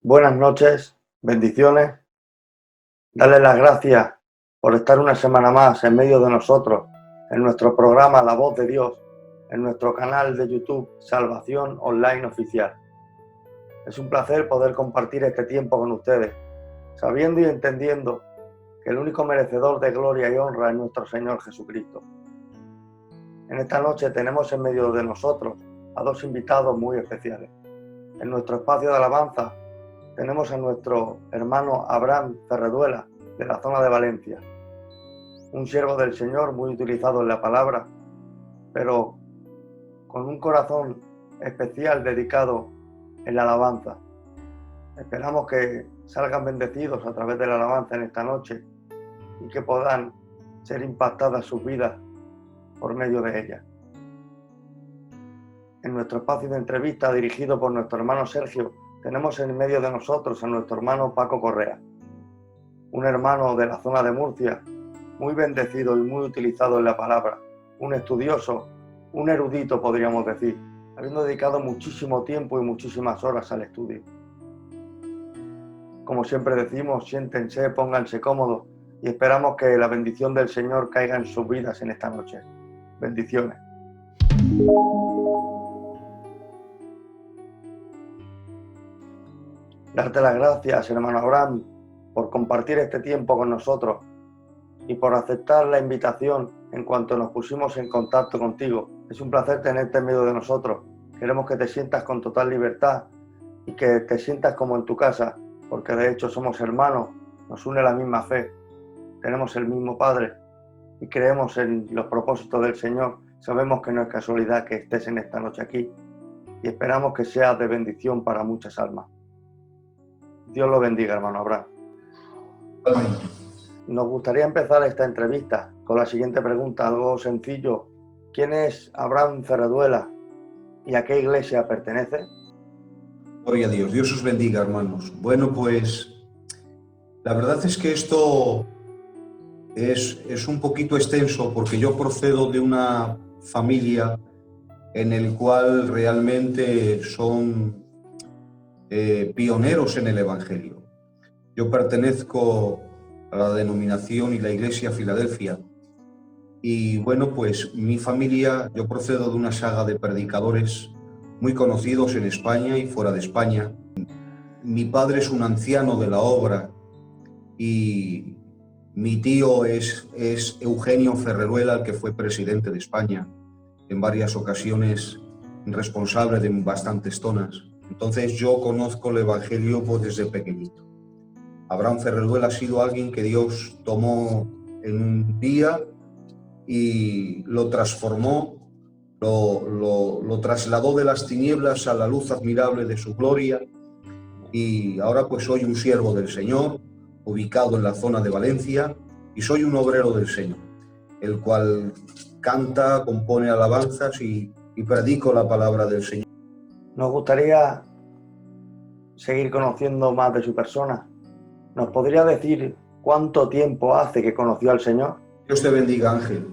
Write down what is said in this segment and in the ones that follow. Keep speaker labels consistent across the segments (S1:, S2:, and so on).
S1: Buenas noches, bendiciones. Darles las gracias por estar una semana más en medio de nosotros, en nuestro programa La Voz de Dios, en nuestro canal de YouTube Salvación Online Oficial. Es un placer poder compartir este tiempo con ustedes, sabiendo y entendiendo que el único merecedor de gloria y honra es nuestro Señor Jesucristo. En esta noche tenemos en medio de nosotros a dos invitados muy especiales. En nuestro espacio de alabanza tenemos a nuestro hermano Abraham Ferreduela, de la zona de Valencia, un siervo del Señor muy utilizado en la palabra, pero con un corazón especial dedicado en la alabanza. Esperamos que salgan bendecidos a través de la alabanza en esta noche y que puedan ser impactadas sus vidas por medio de ella. En nuestro espacio de entrevista dirigido por nuestro hermano Sergio, tenemos en medio de nosotros a nuestro hermano Paco Correa, un hermano de la zona de Murcia, muy bendecido y muy utilizado en la palabra, un estudioso, un erudito podríamos decir, habiendo dedicado muchísimo tiempo y muchísimas horas al estudio. Como siempre decimos, siéntense, pónganse cómodos y esperamos que la bendición del Señor caiga en sus vidas en esta noche. Bendiciones. Darte las gracias, hermano Abraham, por compartir este tiempo con nosotros y por aceptar la invitación en cuanto nos pusimos en contacto contigo. Es un placer tenerte en medio de nosotros. Queremos que te sientas con total libertad y que te sientas como en tu casa, porque de hecho somos hermanos, nos une la misma fe, tenemos el mismo Padre y creemos en los propósitos del Señor. Sabemos que no es casualidad que estés en esta noche aquí y esperamos que sea de bendición para muchas almas. Dios lo bendiga, hermano Abraham.
S2: Amén.
S1: Nos gustaría empezar esta entrevista con la siguiente pregunta, algo sencillo. ¿Quién es Abraham Ferreduela y a qué iglesia pertenece?
S2: Gloria a Dios. Dios os bendiga, hermanos. Bueno, pues la verdad es que esto es un poquito extenso porque yo procedo de una familia en el cual realmente son pioneros en el Evangelio. Yo pertenezco a la denominación y la Iglesia Filadelfia. Y bueno, pues mi familia, yo procedo de una saga de predicadores muy conocidos en España y fuera de España. Mi padre es un anciano de la obra y mi tío es Eugenio Ferreruela, el que fue presidente de España, en varias ocasiones responsable de bastantes zonas. Entonces yo conozco el Evangelio pues desde pequeñito. Abraham Ferreruela ha sido alguien que Dios tomó en un día y lo transformó, lo trasladó de las tinieblas a la luz admirable de su gloria, y ahora pues soy un siervo del Señor, ubicado en la zona de Valencia, y soy un obrero del Señor, el cual canta, compone alabanzas y predico la palabra del Señor.
S1: Nos gustaría seguir conociendo más de su persona. ¿Nos podría decir cuánto tiempo hace que conoció al Señor?
S2: Dios te bendiga, Ángel.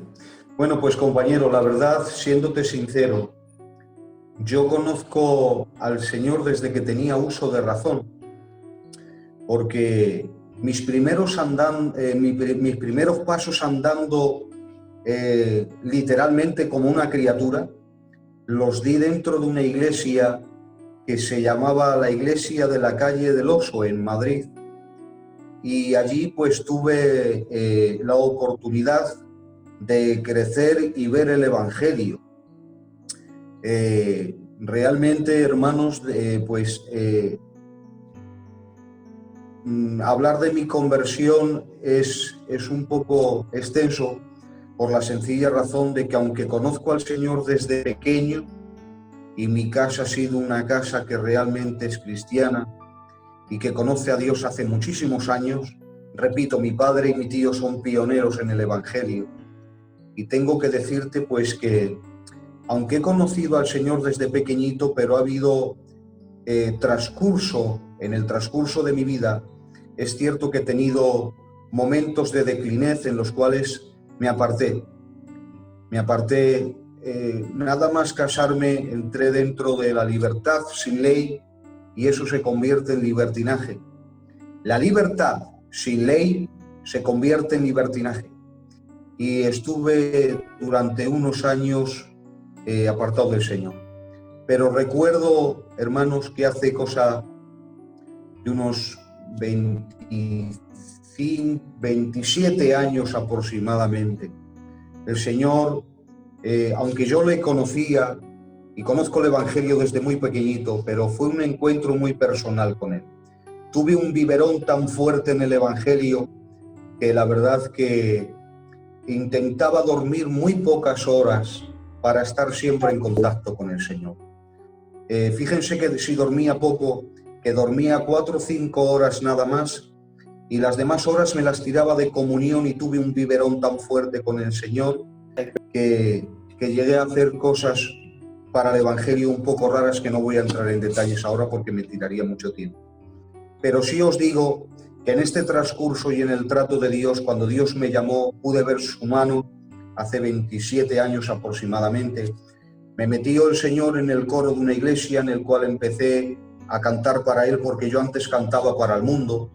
S2: Bueno, pues compañero, la verdad, siéndote sincero, yo conozco al Señor desde que tenía uso de razón, porque mis primeros pasos andando literalmente como una criatura, los di dentro de una iglesia que se llamaba la Iglesia de la Calle del Oso en Madrid, y allí pues tuve la oportunidad de crecer y ver el Evangelio. Realmente, hermanos, hablar de mi conversión es un poco extenso por la sencilla razón de que aunque conozco al Señor desde pequeño y mi casa ha sido una casa que realmente es cristiana y que conoce a Dios hace muchísimos años, repito, mi padre y mi tío son pioneros en el Evangelio y tengo que decirte pues que aunque he conocido al Señor desde pequeñito, pero ha habido en el transcurso de mi vida, es cierto que he tenido momentos de declinez en los cuales me aparté, nada más casarme, entré dentro de la libertad sin ley y eso se convierte en libertinaje. La libertad sin ley se convierte en libertinaje y estuve durante unos años apartado del Señor. Pero recuerdo, hermanos, que hace cosa de unos 27 años aproximadamente, el Señor, aunque yo le conocía y conozco el Evangelio desde muy pequeñito, pero fue un encuentro muy personal con Él. Tuve un biberón tan fuerte en el Evangelio que la verdad que intentaba dormir muy pocas horas para estar siempre en contacto con el Señor. Fíjense que si dormía poco, que dormía 4 o 5 horas nada más, y las demás horas me las tiraba de comunión y tuve un biberón tan fuerte con el Señor que llegué a hacer cosas para el Evangelio un poco raras que no voy a entrar en detalles ahora porque me tiraría mucho tiempo. Pero sí os digo que en este transcurso y en el trato de Dios, cuando Dios me llamó, pude ver su mano hace 27 años aproximadamente. Me metió el Señor en el coro de una iglesia en el cual empecé a cantar para Él, porque yo antes cantaba para el mundo.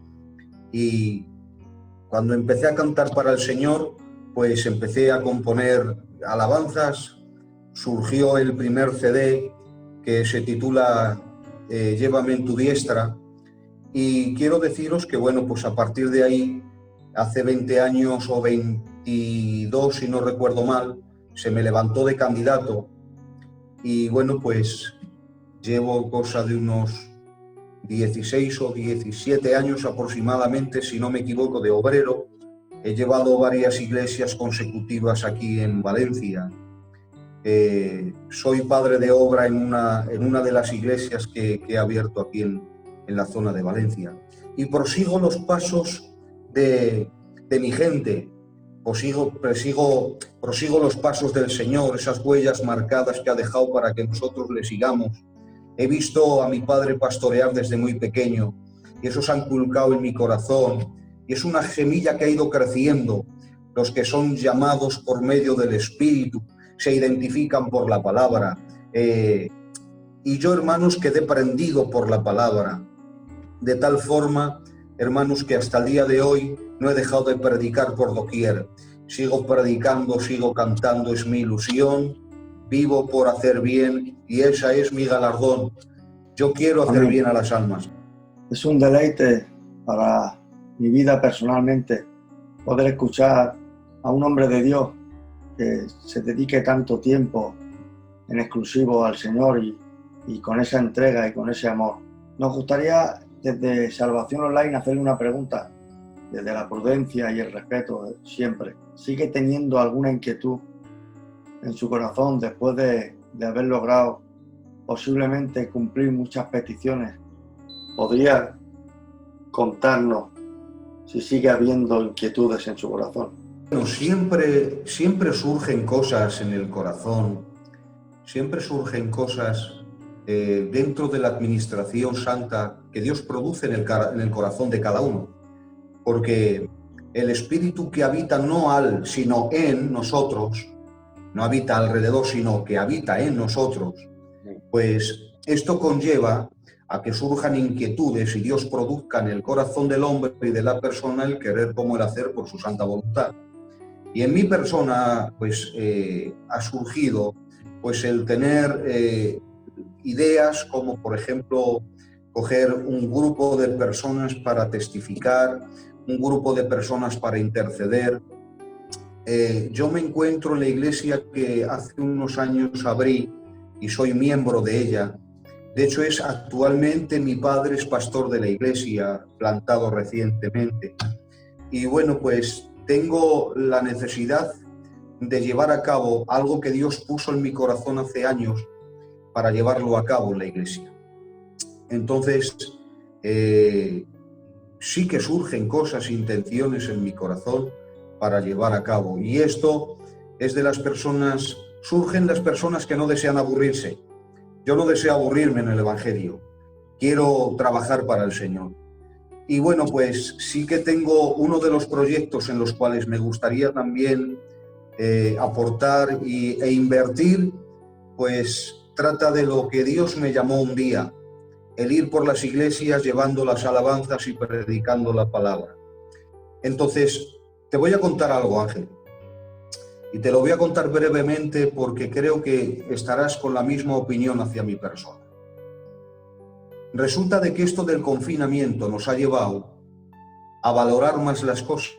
S2: Y cuando empecé a cantar para el Señor, pues empecé a componer alabanzas. Surgió el primer CD que se titula Llévame en tu diestra. Y quiero deciros que, bueno, pues a partir de ahí, hace 20 años o 22, si no recuerdo mal, se me levantó de candidato. Y bueno, pues llevo cosa de unos 16 o 17 años aproximadamente, si no me equivoco, de obrero. He llevado varias iglesias consecutivas aquí en Valencia. Soy padre de obra en una de las iglesias que he abierto aquí en la zona de Valencia. Y prosigo los pasos de mi gente. Prosigo los pasos del Señor, esas huellas marcadas que ha dejado para que nosotros le sigamos. He visto a mi padre pastorear desde muy pequeño y eso se ha inculcado en mi corazón y es una semilla que ha ido creciendo. Los que son llamados por medio del Espíritu se identifican por la palabra. Y yo, hermanos, quedé prendido por la palabra, de tal forma, hermanos, que hasta el día de hoy no he dejado de predicar por doquier. Sigo predicando, sigo cantando, es mi ilusión. Vivo por hacer bien y esa es mi galardón. Yo quiero hacer bien a las almas.
S1: Es un deleite para mi vida personalmente poder escuchar a un hombre de Dios que se dedique tanto tiempo en exclusivo al Señor y con esa entrega y con ese amor. Nos gustaría desde Salvación Online hacerle una pregunta, desde la prudencia y el respeto siempre. ¿Sigue teniendo alguna inquietud en su corazón después de haber logrado posiblemente cumplir muchas peticiones? ¿Podría contarnos si sigue habiendo inquietudes en su corazón?
S2: Bueno, siempre surgen cosas en el corazón, siempre surgen cosas dentro de la administración santa que Dios produce en el corazón de cada uno, porque el Espíritu que habita no sino en nosotros, no habita alrededor, sino que habita en nosotros, pues esto conlleva a que surjan inquietudes y Dios produzca en el corazón del hombre y de la persona el querer como el hacer por su santa voluntad. Y en mi persona, pues, ha surgido pues el tener ideas como, por ejemplo, coger un grupo de personas para testificar, un grupo de personas para interceder. Yo me encuentro en la iglesia que hace unos años abrí y soy miembro de ella. De hecho, actualmente mi padre es pastor de la iglesia, plantado recientemente. Y bueno, pues tengo la necesidad de llevar a cabo algo que Dios puso en mi corazón hace años para llevarlo a cabo en la iglesia. Entonces, sí que surgen cosas, intenciones en mi corazón para llevar a cabo. Y esto es de las personas, surgen las personas que no desean aburrirse. Yo no deseo aburrirme en el Evangelio. Quiero trabajar para el Señor. Y bueno, pues sí que tengo uno de los proyectos en los cuales me gustaría también aportar e invertir, pues trata de lo que Dios me llamó un día, el ir por las iglesias llevando las alabanzas y predicando la palabra. Entonces, te voy a contar algo, Ángel, y te lo voy a contar brevemente porque creo que estarás con la misma opinión hacia mi persona. Resulta de que esto del confinamiento nos ha llevado a valorar más las cosas,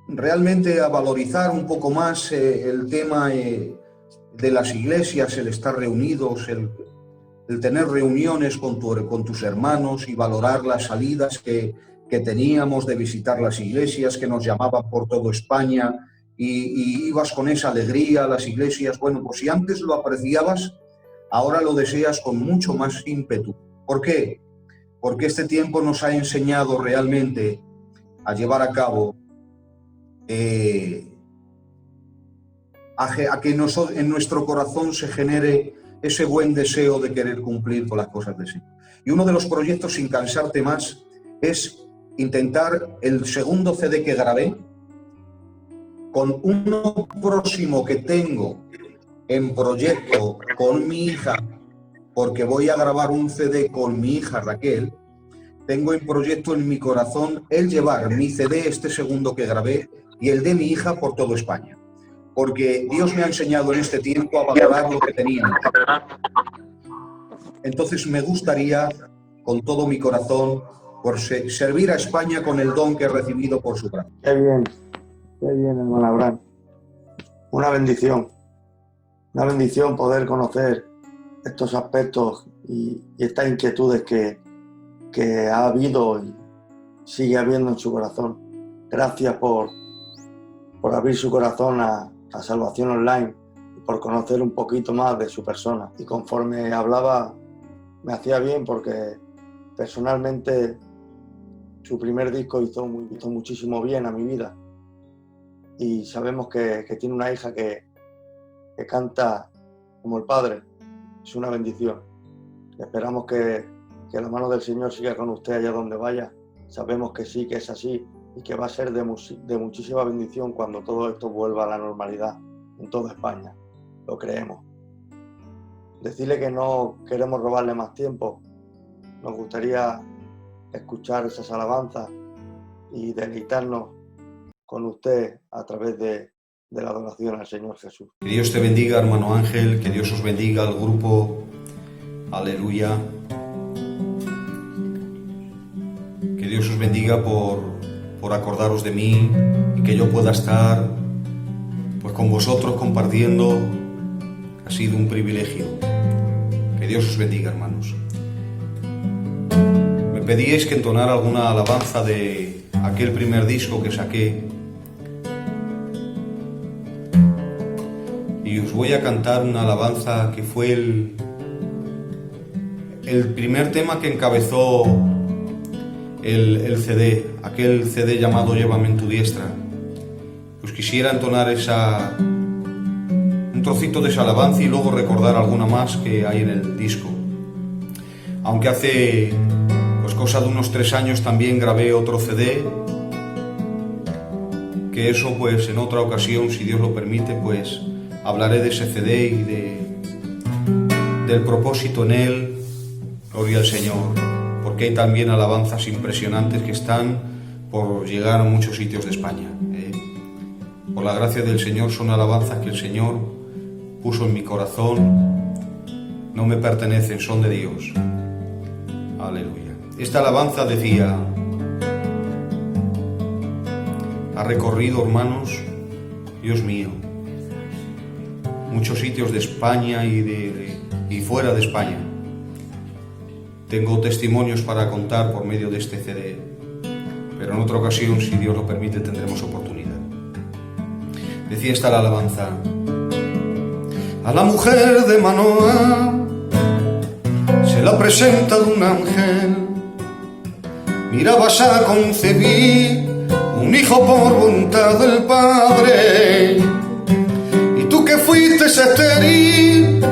S2: realmente a valorizar un poco más el tema de las iglesias, el estar reunidos, el tener reuniones con tus hermanos y valorar las salidas que teníamos de visitar las iglesias que nos llamaban por toda España y ibas con esa alegría a las iglesias. Bueno, pues si antes lo apreciabas, ahora lo deseas con mucho más ímpetu. ¿Por qué? Porque este tiempo nos ha enseñado realmente a llevar a cabo a que en nuestro corazón se genere ese buen deseo de querer cumplir con las cosas del Señor. Y uno de los proyectos, sin cansarte más, es intentar el segundo CD que grabé, con uno próximo que tengo en proyecto con mi hija, porque voy a grabar un CD con mi hija Raquel. Tengo en proyecto en mi corazón el llevar mi CD, este segundo que grabé, y el de mi hija por toda España. Porque Dios me ha enseñado en este tiempo a valorar lo que teníamos. Entonces me gustaría, con todo mi corazón, por servir a España con el don que he recibido por su gracia.
S1: Qué bien, hermano Abraham. Una bendición poder conocer estos aspectos y estas inquietudes que ha habido y sigue habiendo en su corazón. Gracias por abrir su corazón a Salvación Online y por conocer un poquito más de su persona. Y conforme hablaba, me hacía bien porque personalmente su primer disco hizo muchísimo bien a mi vida. Y sabemos que tiene una hija que canta como el Padre. Es una bendición. Esperamos que la mano del Señor siga con usted allá donde vaya. Sabemos que sí, que es así y que va a ser de muchísima bendición cuando todo esto vuelva a la normalidad en toda España. Lo creemos. Decirle que no queremos robarle más tiempo. Nos gustaría escuchar esas alabanzas y deleitarnos con usted a través de la adoración al Señor Jesús.
S2: Que Dios te bendiga, hermano Ángel, que Dios os bendiga al grupo. Aleluya. Que Dios os bendiga por acordaros de mí y que yo pueda estar pues con vosotros compartiendo. Ha sido un privilegio. Que Dios os bendiga, hermanos. Me pedíais que entonara alguna alabanza de aquel primer disco que saqué. Y os voy a cantar una alabanza que fue el primer tema que encabezó el CD, aquel CD llamado Llévame en tu diestra. Pues quisiera entonar un trocito de esa alabanza y luego recordar alguna más que hay en el disco. Aunque hace pues cosa de unos 3 años también grabé otro CD, que eso pues en otra ocasión, si Dios lo permite, pues hablaré de ese CD y del propósito en él. Gloria al Señor, porque hay también alabanzas impresionantes que están por llegar a muchos sitios de España. Por la gracia del Señor son alabanzas que el Señor puso en mi corazón, no me pertenecen, son de Dios. Aleluya. Esta alabanza decía: ha recorrido, hermanos, Dios mío, muchos sitios de España y fuera de España. Tengo testimonios para contar por medio de este CD, pero en otra ocasión, si Dios lo permite, tendremos oportunidad. Decía esta la alabanza: a la mujer de Manoa se la presenta de un ángel. Mira, vas a concebir un hijo por voluntad del Padre. Y tú que fuiste estéril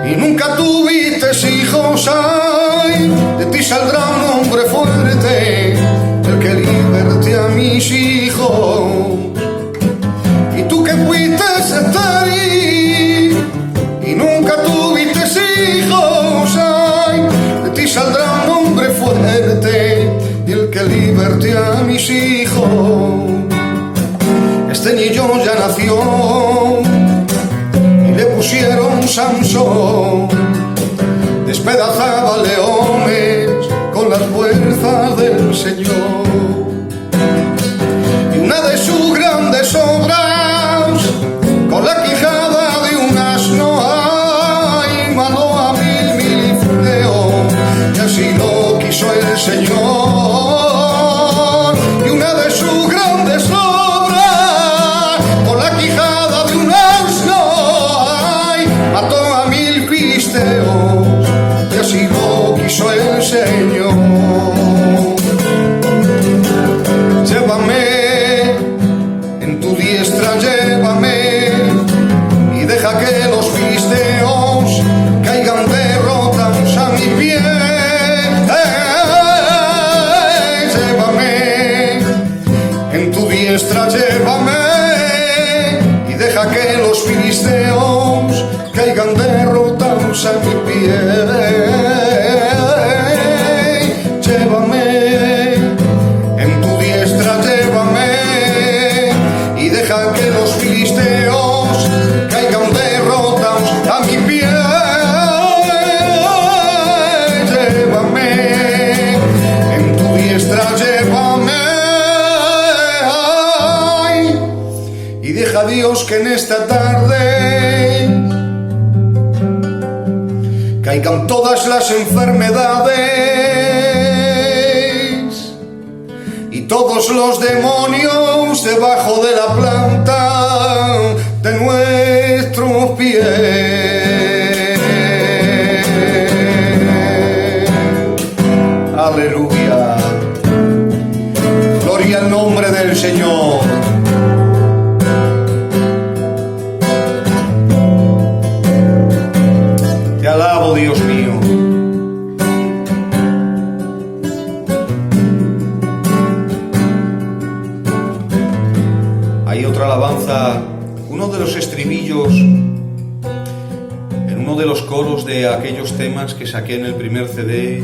S2: y nunca tuviste hijos, ay, de ti saldrá un hombre fuerte, el que liberte a mis hijos. Y tú que fuiste estéril y nunca tuviste hijos, ay, de ti saldrá un hombre fuerte, y el que liberte a mis hijos. Este niño ya nació y le pusieron Sansón, despedazaba leones con las fuerzas del Señor. Y una de sus grandes obras, con la quijada de un asno, ay, mató a mil filisteos, y así lo quiso el Señor. Y una de sus grandes obras, con la quijada de un asno, ay, mató a mil filisteos, y así lo quiso el Señor. Llévame en tu diestra, llévame, y deja que los filisteos caigan derrotados a mi pie. Llévame en tu diestra, llévame, y deja que los filisteos caigan derrotados a mi pie. Llévame en tu diestra, llévame, y deja que los filisteos caigan derrotados a mi pie. Llévame en tu diestra, llévame, ay, y deja, Dios, que en esta tarde caigan todas las enfermedades y todos los demonios debajo de la planta de nuestros pies. Aleluya. Gloria al nombre del Señor. Te alabo, Dios mío. Hay otra alabanza, uno de los estribillos en uno de los coros de aquellos temas que saqué en el primer CD,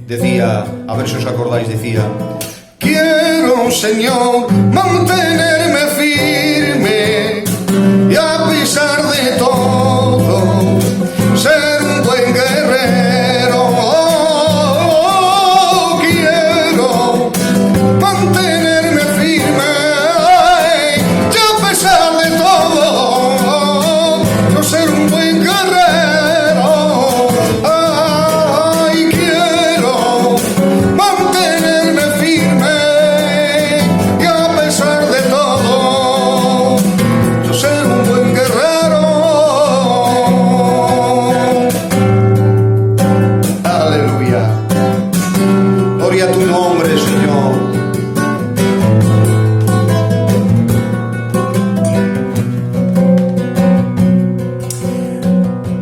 S2: decía, a ver si os acordáis, decía: quiero, Señor, mantenerme firme y a pesar de todo ser un buen guerrero. Quiero mantenerme firme y a pesar de todo yo ser un buen guerrero. Ay, quiero mantenerme firme y a pesar de todo yo ser un buen guerrero. Aleluya. Gloria a tu nombre, Señor.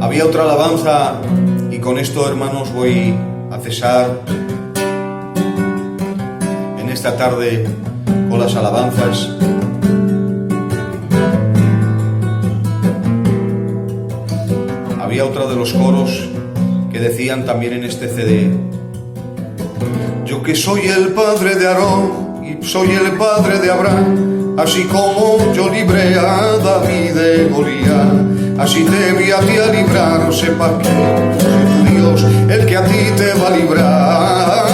S2: Había otra alabanza, y con esto, hermanos, voy a cesar en esta tarde con las alabanzas. Había otra de los coros que decían también en este CD: yo que soy el padre de Aarón y soy el padre de Abraham, así como yo libré a David de Goliat, así te voy a ti a librar. Sepa que soy tu Dios, el que a ti te va a librar.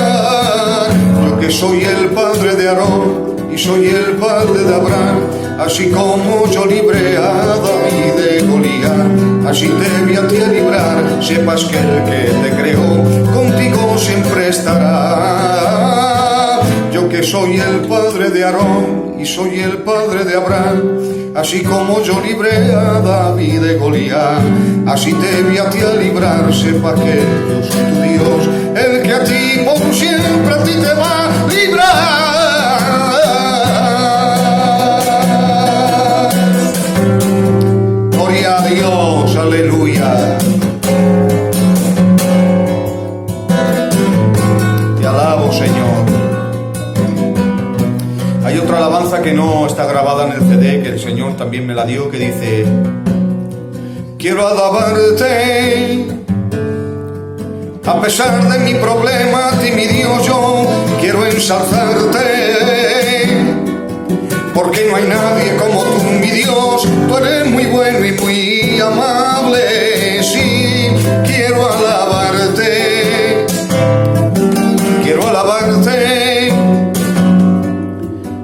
S2: Yo que soy el padre de Aarón y soy el padre de Abraham, así como yo libré a David de Goliat, Goliat, así te voy a ti a librar, sepas que el que te creó contigo siempre estará. Yo que soy el padre de Aarón y soy el padre de Abraham, así como yo libré a David de Goliat, así te voy a ti a librar, sepa que yo soy tu Dios, el que a ti por siempre a ti te va a librar. Gloria a Dios, aleluya. Te alabo, Señor. Hay otra alabanza que no está grabada en el CD, que el Señor también me la dio, que dice: quiero alabarte a pesar de mi problema, a ti mi Dios yo quiero ensalzarte, porque no hay nadie como tú mi Dios, tú eres muy bueno y muy amable. Sí, quiero alabarte,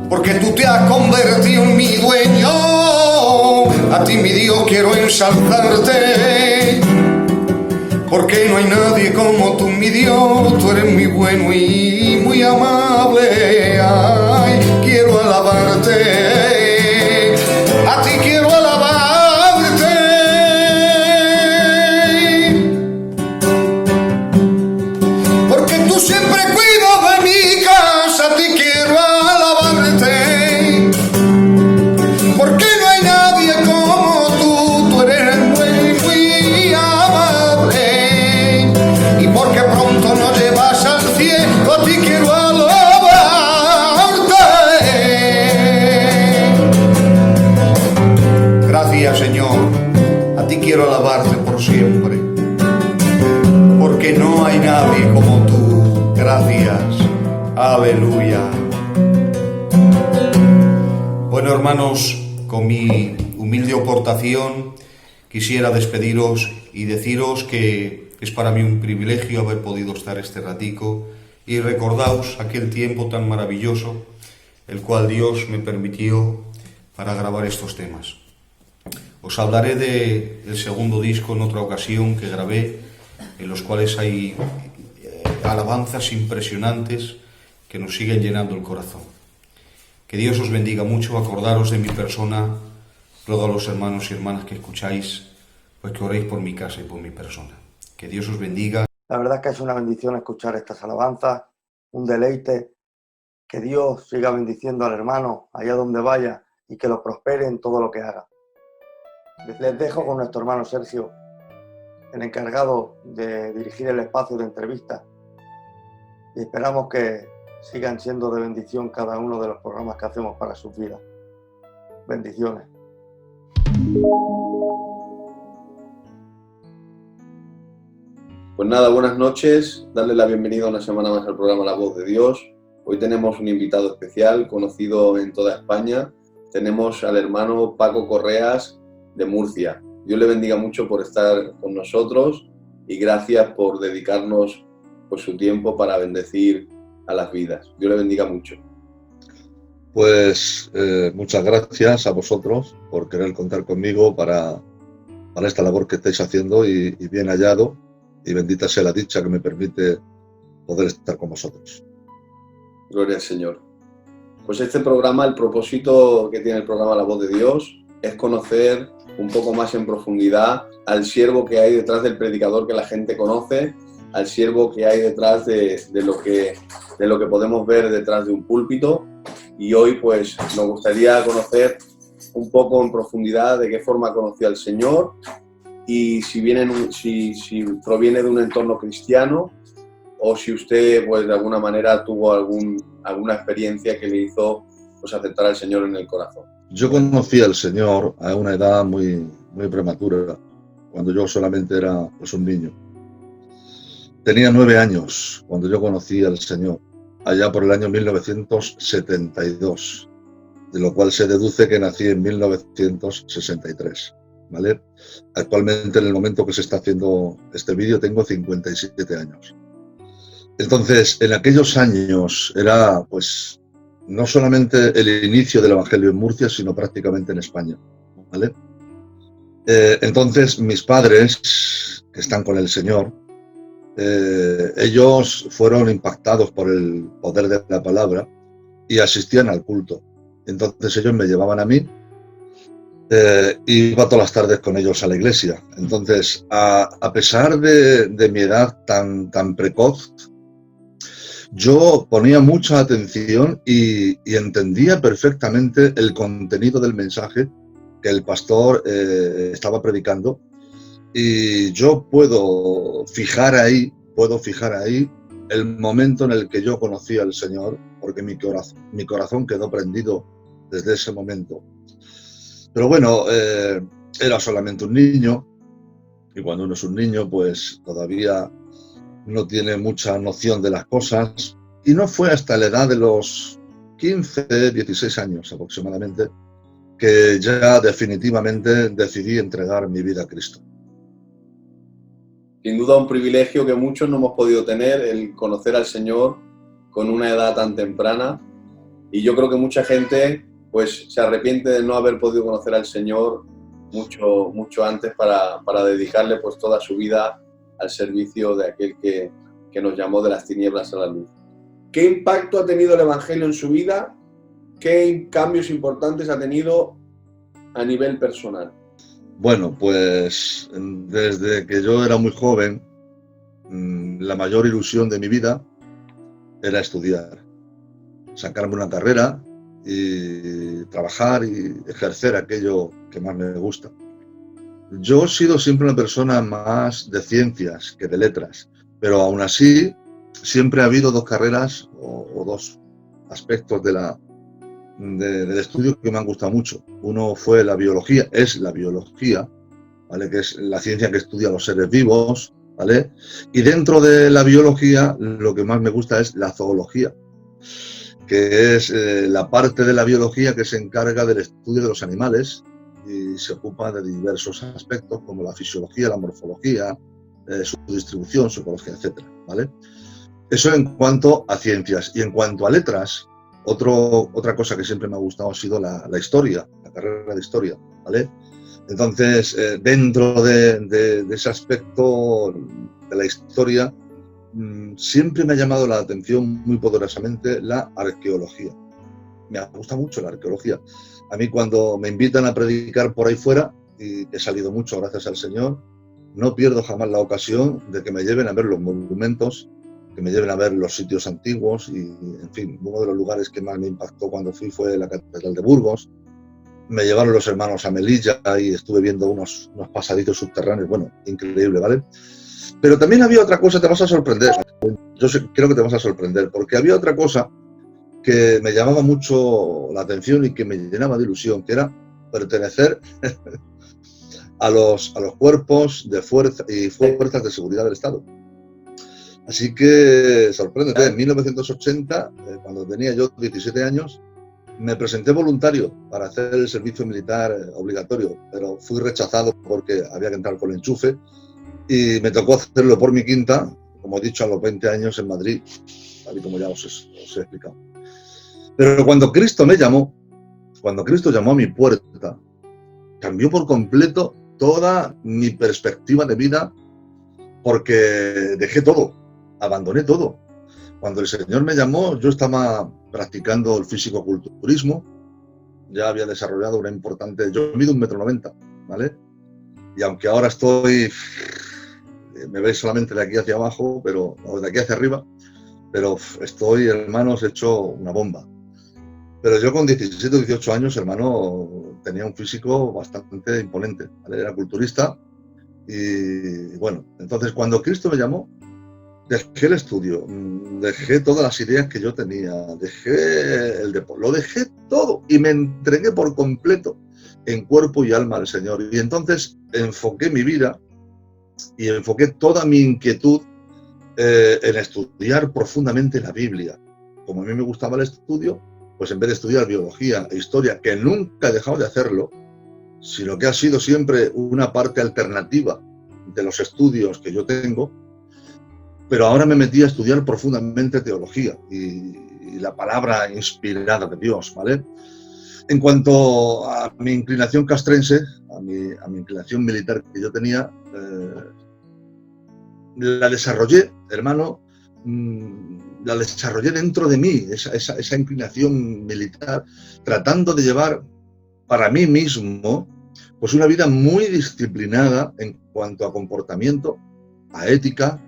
S2: porque tú te has convertido en mi dueño, a ti mi Dios quiero ensalzarte, porque no hay nadie como tú mi Dios, tú eres muy bueno y muy amable. Ay, quiero alabarte, a ti quiero alabarte, porque tú siempre cuidas de mi casa, a ti quiero alabarte, porque no hay nadie como tú eres muy amable, y porque pronto nos llevas al cielo, a ti quiero alabarte. Gracias, Señor, a ti quiero alabarte por siempre, porque no hay nadie como tú. Gracias, aleluya. Bueno, hermanos, con mi humilde aportación quisiera despediros y deciros que es para mí un privilegio haber podido estar este ratico y recordaos aquel tiempo tan maravilloso el cual Dios me permitió para grabar estos temas. Os hablaré del segundo disco en otra ocasión que grabé, en los cuales hay alabanzas impresionantes que nos siguen llenando el corazón. Que Dios os bendiga mucho, acordaros de mi persona, ruego a los hermanos y hermanas que escucháis, pues que oréis por mi casa y por mi persona. Que Dios os bendiga.
S1: La verdad es que es una bendición escuchar estas alabanzas, un deleite. Que Dios siga bendiciendo al hermano allá donde vaya y que lo prospere en todo lo que haga. Les dejo con nuestro hermano Sergio, el encargado de dirigir el espacio de entrevistas, y esperamos que sigan siendo de bendición cada uno de los programas que hacemos para sus vidas. Bendiciones.
S3: Pues nada, buenas noches, darle la bienvenida una semana más al programa La Voz de Dios. Hoy tenemos un invitado especial, conocido en toda España. Tenemos al hermano Paco Correas de Murcia. Dios le bendiga mucho por estar con nosotros y gracias por dedicarnos pues, su tiempo para bendecir a las vidas. Dios le bendiga mucho.
S4: Pues muchas gracias a vosotros por querer contar conmigo para esta labor que estáis haciendo y bien hallado, y bendita sea la dicha que me permite poder estar con vosotros.
S3: Gloria al Señor. Pues este programa, el propósito que tiene el programa La Voz de Dios es conocer un poco más en profundidad al siervo que hay detrás del predicador que la gente conoce, al siervo que hay detrás de lo que podemos ver detrás de un púlpito. Y hoy pues nos gustaría conocer un poco en profundidad de qué forma conoció al Señor y si proviene de un entorno cristiano o si usted pues de alguna manera tuvo alguna experiencia que le hizo pues aceptar al Señor en el corazón.
S4: Yo conocí al Señor a una edad muy prematura, cuando yo solamente era pues un niño. Tenía 9 años cuando yo conocí al Señor, allá por el año 1972, de lo cual se deduce que nací en 1963, ¿vale? Actualmente, en el momento que se está haciendo este vídeo, tengo 57 años. Entonces, en aquellos años era, pues, no solamente el inicio del Evangelio en Murcia, sino prácticamente en España, ¿vale? Entonces, mis padres, que están con el Señor, ellos fueron impactados por el poder de la palabra y asistían al culto. Entonces ellos me llevaban a mí, iba todas las tardes con ellos a la iglesia. Entonces, a pesar de mi edad tan precoz, yo ponía mucha atención y entendía perfectamente el contenido del mensaje que el pastor estaba predicando, y yo puedo fijar ahí el momento en el que yo conocí al Señor, porque mi corazón quedó prendido desde ese momento. Pero bueno, era solamente un niño, y cuando uno es un niño, pues todavía no tiene mucha noción de las cosas, y no fue hasta la edad de los 15, 16 años aproximadamente que ya definitivamente decidí entregar mi vida a Cristo.
S3: Sin duda un privilegio que muchos no hemos podido tener, el conocer al Señor con una edad tan temprana, y yo creo que mucha gente pues se arrepiente de no haber podido conocer al Señor mucho antes para dedicarle pues toda su vida al servicio de aquel que nos llamó de las tinieblas a la luz. ¿Qué impacto ha tenido el Evangelio en su vida? ¿Qué cambios importantes ha tenido a nivel personal?
S4: Bueno, pues desde que yo era muy joven, la mayor ilusión de mi vida era estudiar, sacarme una carrera y trabajar y ejercer aquello que más me gusta. Yo he sido siempre una persona más de ciencias que de letras, pero aún así siempre ha habido dos carreras o dos aspectos del estudio que me han gustado mucho. Uno fue la biología, es la biología, ¿vale? Que es la ciencia que estudia los seres vivos, ¿vale? Y dentro de la biología lo que más me gusta es la zoología, que es la parte de la biología que se encarga del estudio de los animales y se ocupa de diversos aspectos como la fisiología, la morfología, su distribución, su ecología, etc., ¿vale? Eso en cuanto a ciencias. Y en cuanto a letras, otra cosa que siempre me ha gustado ha sido la historia, la carrera de historia, ¿vale? Entonces, dentro de ese aspecto de la historia, siempre me ha llamado la atención muy poderosamente la arqueología. Me gusta mucho la arqueología. A mí cuando me invitan a predicar por ahí fuera, y he salido mucho gracias al Señor, no pierdo jamás la ocasión de que me lleven a ver los monumentos, que me lleven a ver los sitios antiguos y, en fin, uno de los lugares que más me impactó cuando fui fue la Catedral de Burgos. Me llevaron los hermanos a Melilla y estuve viendo unos pasadizos subterráneos, bueno, increíble, ¿vale? Pero también había otra cosa, te vas a sorprender, creo que te vas a sorprender, porque había otra cosa que me llamaba mucho la atención y que me llenaba de ilusión, que era pertenecer a los cuerpos de fuerza y fuerzas de seguridad del Estado. Así que, sorpréndete, en 1980, cuando tenía yo 17 años, me presenté voluntario para hacer el servicio militar obligatorio, pero fui rechazado porque había que entrar con el enchufe y me tocó hacerlo por mi quinta, como he dicho, a los 20 años en Madrid, tal y como ya os he explicado. Pero cuando Cristo me llamó, cuando Cristo llamó a mi puerta, cambió por completo toda mi perspectiva de vida, porque dejé todo, abandoné todo. Cuando el Señor me llamó, yo estaba practicando el físico-culturismo, ya había desarrollado una importante... Yo mido 1,90 m, ¿vale? Y aunque ahora me veis solamente de aquí hacia abajo, o de aquí hacia arriba, pero estoy, hermanos, hecho una bomba. Pero yo con 17 o 18 años, hermano, tenía un físico bastante imponente, ¿vale? Era culturista y bueno, entonces cuando Cristo me llamó, dejé el estudio, dejé todas las ideas que yo tenía, dejé el deporte, lo dejé todo y me entregué por completo en cuerpo y alma al Señor. Y entonces enfoqué mi vida y enfoqué toda mi inquietud en estudiar profundamente la Biblia. Como a mí me gustaba el estudio, pues en vez de estudiar biología e historia, que nunca he dejado de hacerlo, sino que ha sido siempre una parte alternativa de los estudios que yo tengo, pero ahora me metí a estudiar profundamente teología y la palabra inspirada de Dios, ¿vale? En cuanto a mi inclinación castrense, a mi inclinación militar que yo tenía, la desarrollé, hermano, la desarrollé dentro de mí, esa inclinación militar, tratando de llevar para mí mismo pues una vida muy disciplinada en cuanto a comportamiento, a ética,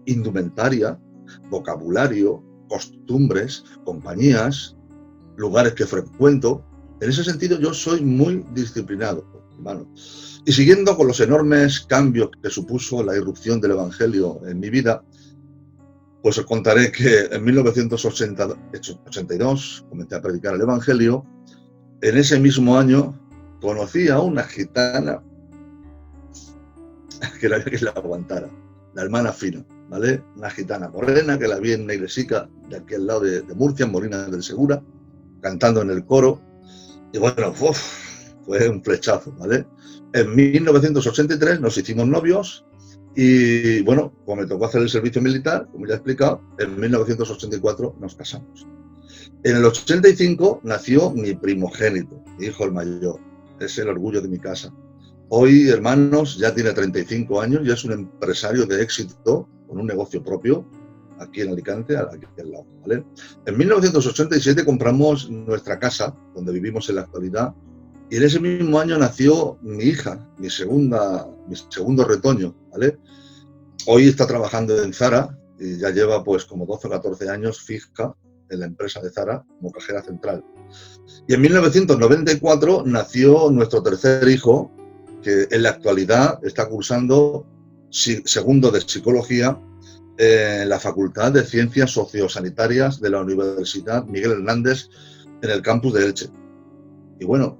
S4: indumentaria, vocabulario, costumbres, compañías, lugares que frecuento. En ese sentido yo soy muy disciplinado, hermano. Y siguiendo con los enormes cambios que supuso la irrupción del Evangelio en mi vida, pues os contaré que en 1982 comencé a predicar el Evangelio. En ese mismo año conocí a una gitana que no había que la aguantara, la hermana Fina, ¿vale? Una gitana morena que la vi en una iglesica de aquí al lado de Murcia, en Molina del Segura, cantando en el coro. Y bueno, fue un flechazo, ¿vale? En 1983 nos hicimos novios y bueno, como me tocó hacer el servicio militar, como ya he explicado, en 1984 nos casamos. En el 85 nació mi primogénito, mi hijo el mayor. Es el orgullo de mi casa. Hoy, hermanos, ya tiene 35 años, ya es un empresario de éxito con un negocio propio aquí en Alicante, aquí al lado, ¿vale? En 1987 compramos nuestra casa, donde vivimos en la actualidad, y en ese mismo año nació mi hija, mi segundo retoño, ¿vale? Hoy está trabajando en Zara y ya lleva pues como 12 o 14 años fija en la empresa de Zara como cajera central. Y en 1994 nació nuestro tercer hijo, que en la actualidad está cursando segundo de psicología en la Facultad de Ciencias Sociosanitarias de la Universidad Miguel Hernández en el campus de Elche. Y bueno,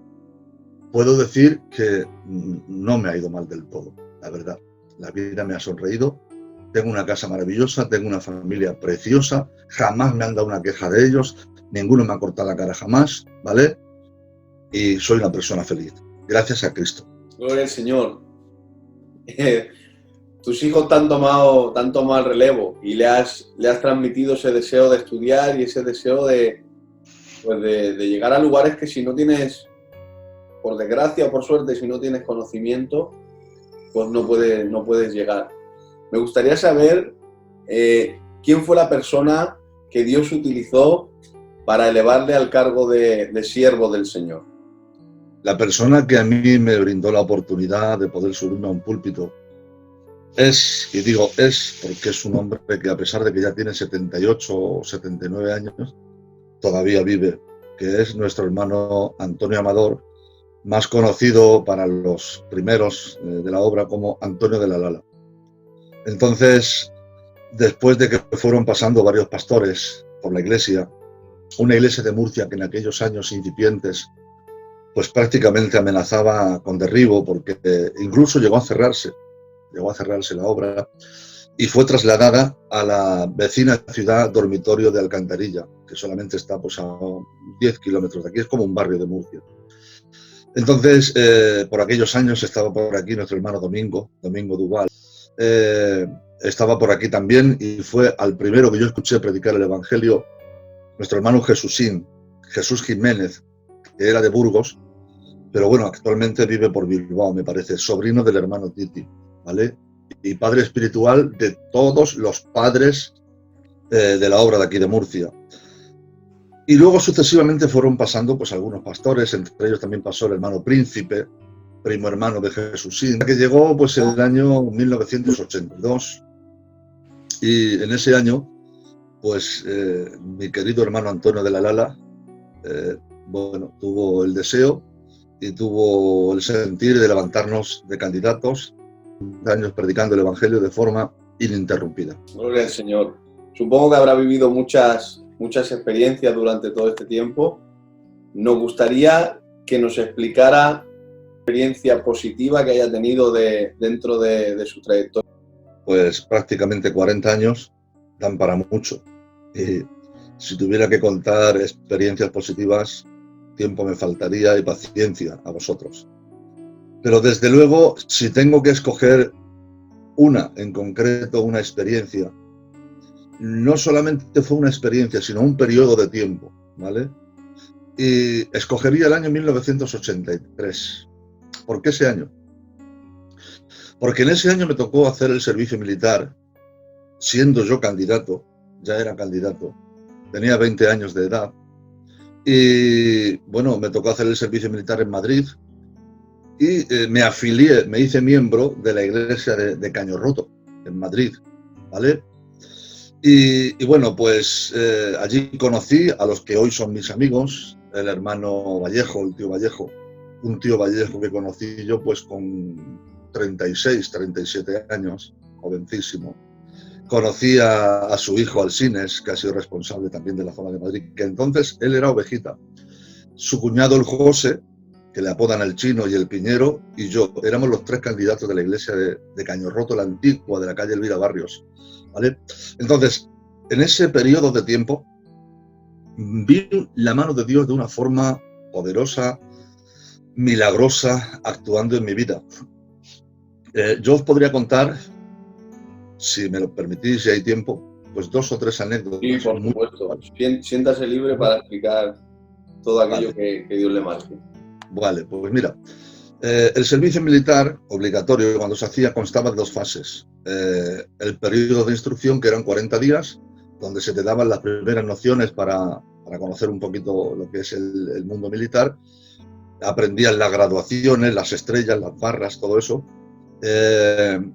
S4: puedo decir que no me ha ido mal del todo, la verdad. La vida me ha sonreído, tengo una casa maravillosa, tengo una familia preciosa, jamás me han dado una queja de ellos, ninguno me ha cortado la cara jamás, ¿vale? Y soy una persona feliz, gracias a Cristo.
S3: Gloria al Señor. Tus hijos te han tomado el relevo y le has transmitido ese deseo de estudiar y ese deseo de llegar a lugares que si no tienes, por desgracia o por suerte, si no tienes conocimiento, pues no puedes llegar. Me gustaría saber quién fue la persona que Dios utilizó para elevarle al cargo de siervo del Señor.
S4: La persona que a mí me brindó la oportunidad de poder subirme a un púlpito y digo es porque es un hombre que a pesar de que ya tiene 78 o 79 años, todavía vive, que es nuestro hermano Antonio Amador, más conocido para los primeros de la obra como Antonio de la Lala. Entonces, después de que fueron pasando varios pastores por la iglesia, una iglesia de Murcia que en aquellos años incipientes pues prácticamente amenazaba con derribo porque incluso llegó a cerrarse la obra y fue trasladada a la vecina ciudad dormitorio de Alcantarilla, que solamente está pues, a 10 kilómetros de aquí, es como un barrio de Murcia. Entonces, por aquellos años estaba por aquí nuestro hermano Domingo Duval, estaba por aquí también y fue al primero que yo escuché predicar el Evangelio, nuestro hermano Jesús Jiménez, que era de Burgos, pero bueno, actualmente vive por Bilbao, me parece, sobrino del hermano Titi, ¿vale? Y padre espiritual de todos los padres de la obra de aquí de Murcia. Y luego sucesivamente fueron pasando pues algunos pastores, entre ellos también pasó el hermano Príncipe, primo hermano de Jesúsín, que llegó pues en el año 1982 y en ese año pues mi querido hermano Antonio de la Lala bueno, tuvo el deseo y tuvo el sentir de levantarnos de candidatos, años predicando el Evangelio de forma ininterrumpida.
S3: Gloria al Señor. Supongo que habrá vivido muchas experiencias durante todo este tiempo. Nos gustaría que nos explicara una experiencia positiva que haya tenido dentro de su trayectoria.
S4: Pues prácticamente 40 años dan para mucho. Y si tuviera que contar experiencias positivas, tiempo me faltaría y paciencia a vosotros. Pero desde luego, si tengo que escoger una en concreto, una experiencia, no solamente fue una experiencia, sino un periodo de tiempo, ¿vale? Y escogería el año 1983. ¿Por qué ese año? Porque en ese año me tocó hacer el servicio militar, siendo yo candidato, ya era candidato, tenía 20 años de edad, y bueno, me tocó hacer el servicio militar en Madrid, y me afilié, me hice miembro de la iglesia de Caño Roto, en Madrid, ¿vale? Y bueno, pues allí conocí a los que hoy son mis amigos, el hermano Vallejo, el tío Vallejo, un tío Vallejo que conocí yo pues con 36, 37 años, jovencísimo. Conocí a su hijo Alsines, que ha sido responsable también de la zona de Madrid, que entonces él era ovejita. Su cuñado el José, que le apodan el Chino y el Piñero, y yo, éramos los 3 candidatos de la iglesia de Caño Roto, la antigua, de la calle Elvira Barrios, ¿vale? Entonces, en ese periodo de tiempo, vi la mano de Dios de una forma poderosa, milagrosa, actuando en mi vida. Yo os podría contar, si me lo permitís, si hay tiempo, pues 2 o 3 anécdotas.
S3: Sí, por supuesto. Siéntase libre para explicar todo aquello que Dios le marque.
S4: Vale, pues mira, el servicio militar obligatorio cuando se hacía constaba de 2 fases. El periodo de instrucción, que eran 40 días, donde se te daban las primeras nociones para conocer un poquito lo que es el mundo militar. Aprendías las graduaciones, las estrellas, las barras, todo eso,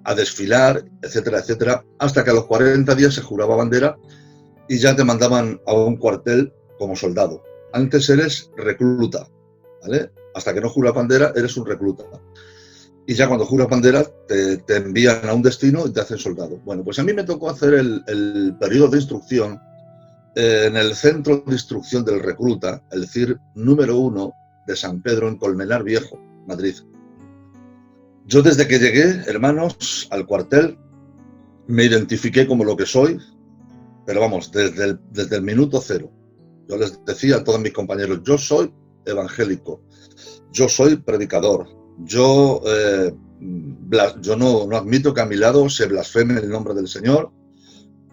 S4: a desfilar, etcétera, etcétera, hasta que a los 40 días se juraba bandera y ya te mandaban a un cuartel como soldado. Antes eres recluta, ¿vale? Hasta que no juras bandera, eres un recluta. Y ya cuando juras bandera, te envían a un destino y te hacen soldado. Bueno, pues a mí me tocó hacer el periodo de instrucción en el centro de instrucción del recluta, el CIR número 1 de San Pedro en Colmenar Viejo, Madrid. Yo desde que llegué, hermanos, al cuartel, me identifiqué como lo que soy, pero vamos, desde el minuto 0. Yo les decía a todos mis compañeros, yo soy evangélico, yo soy predicador, yo no admito que a mi lado se blasfeme el nombre del Señor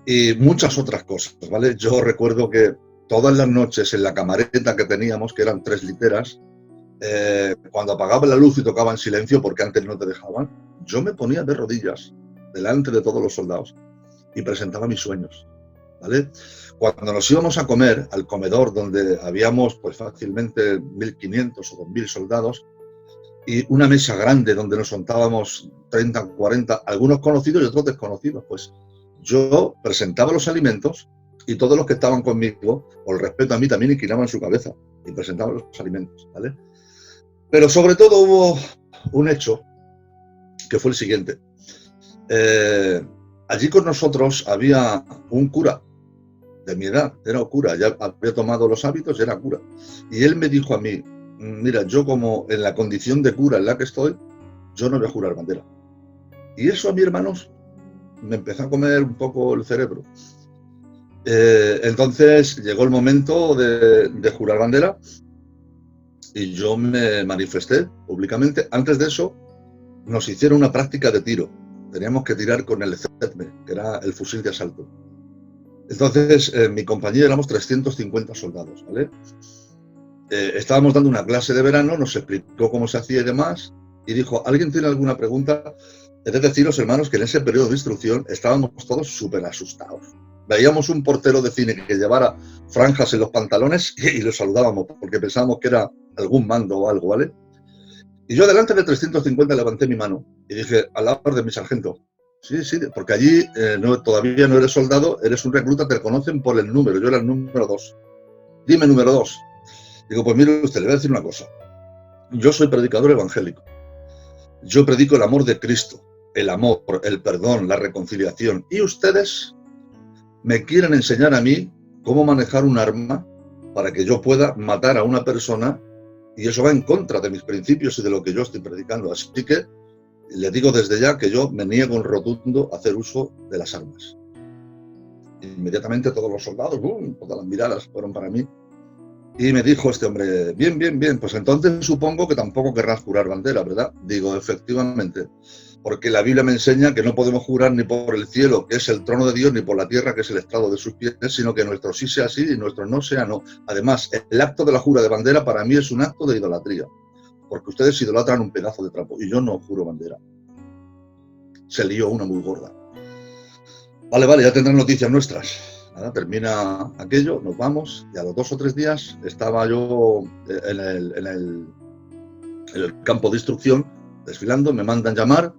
S4: y muchas otras cosas, ¿vale? Yo recuerdo que todas las noches en la camareta que teníamos, que eran 3 literas, cuando apagaba la luz y tocaba en silencio, porque antes no te dejaban, yo me ponía de rodillas delante de todos los soldados y presentaba mis sueños, ¿vale? Cuando nos íbamos a comer al comedor donde habíamos pues fácilmente 1.500 o 2.000 soldados y una mesa grande donde nos sentábamos 30, 40, algunos conocidos y otros desconocidos, pues yo presentaba los alimentos y todos los que estaban conmigo, por respeto a mí, también inclinaban su cabeza y presentaban los alimentos, ¿vale? Pero sobre todo hubo un hecho que fue el siguiente. Allí con nosotros había un cura de mi edad, era cura, ya había tomado los hábitos y era cura. Y él me dijo a mí, mira, yo como en la condición de cura en la que estoy, yo no voy a jurar bandera. Y eso a mí, hermanos, me empezó a comer un poco el cerebro. Entonces llegó el momento de jurar bandera y yo me manifesté públicamente. Antes de eso nos hicieron una práctica de tiro. Teníamos que tirar con el ZETME, que era el fusil de asalto. Entonces, en mi compañía éramos 350 soldados, ¿vale? Estábamos dando una clase de verano, nos explicó cómo se hacía y demás, y dijo, ¿alguien tiene alguna pregunta? He de deciros, hermanos, que en ese periodo de instrucción estábamos todos súper asustados. Veíamos un portero de cine que llevara franjas en los pantalones y lo saludábamos, porque pensábamos que era algún mando o algo, ¿vale? Y yo delante de 350 levanté mi mano y dije, a la orden de mi sargento. Sí, porque allí todavía no eres soldado, eres un recluta, te conocen por el número, yo era el número 2. Dime número 2. Digo, pues mire usted, le voy a decir una cosa. Yo soy predicador evangélico. Yo predico el amor de Cristo, el amor, el perdón, la reconciliación. Y ustedes me quieren enseñar a mí cómo manejar un arma para que yo pueda matar a una persona, y eso va en contra de mis principios y de lo que yo estoy predicando. Así que le digo desde ya que yo me niego en rotundo a hacer uso de las armas. Inmediatamente todos los soldados, todas las miradas fueron para mí. Y me dijo este hombre, bien, bien, bien, pues entonces supongo que tampoco querrás jurar bandera, ¿verdad? Digo, efectivamente, porque la Biblia me enseña que no podemos jurar ni por el cielo, que es el trono de Dios, ni por la tierra, que es el estrado de sus pies, sino que nuestro sí sea sí y nuestro no sea no. Además, el acto de la jura de bandera para mí es un acto de idolatría, porque ustedes idolatran un pedazo de trapo y yo no juro bandera. Se lió una muy gorda. Vale, vale, ya tendrán noticias nuestras. Nada, termina aquello, nos vamos y a los 2 o 3 días estaba yo en el campo de instrucción desfilando, me mandan llamar,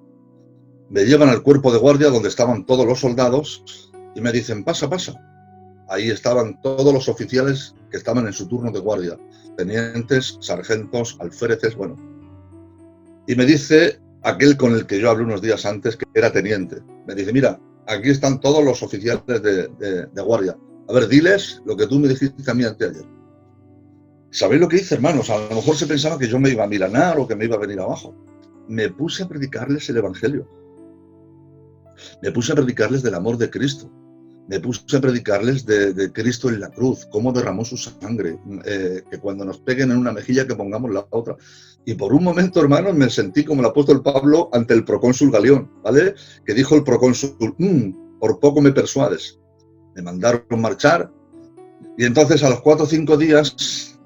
S4: me llevan al cuerpo de guardia donde estaban todos los soldados y me dicen, pasa, pasa. Ahí estaban todos los oficiales que estaban en su turno de guardia, tenientes, sargentos, alféreces, bueno. Y me dice aquel con el que yo hablé unos días antes, que era teniente, me dice, mira, aquí están todos los oficiales de guardia. A ver, diles lo que tú me dijiste a mí anteayer. ¿Sabéis lo que hice, hermanos? A lo mejor se pensaba que yo me iba a milanar o que me iba a venir abajo. Me puse a predicarles el Evangelio. Me puse a predicarles del amor de Cristo. Me puse a predicarles de Cristo en la cruz, cómo derramó su sangre, que cuando nos peguen en una mejilla que pongamos la otra. Y por un momento, hermanos, me sentí como el apóstol Pablo ante el procónsul Galión, ¿vale? Que dijo el procónsul, por poco me persuades. Me mandaron marchar y entonces a los 4 o 5 días,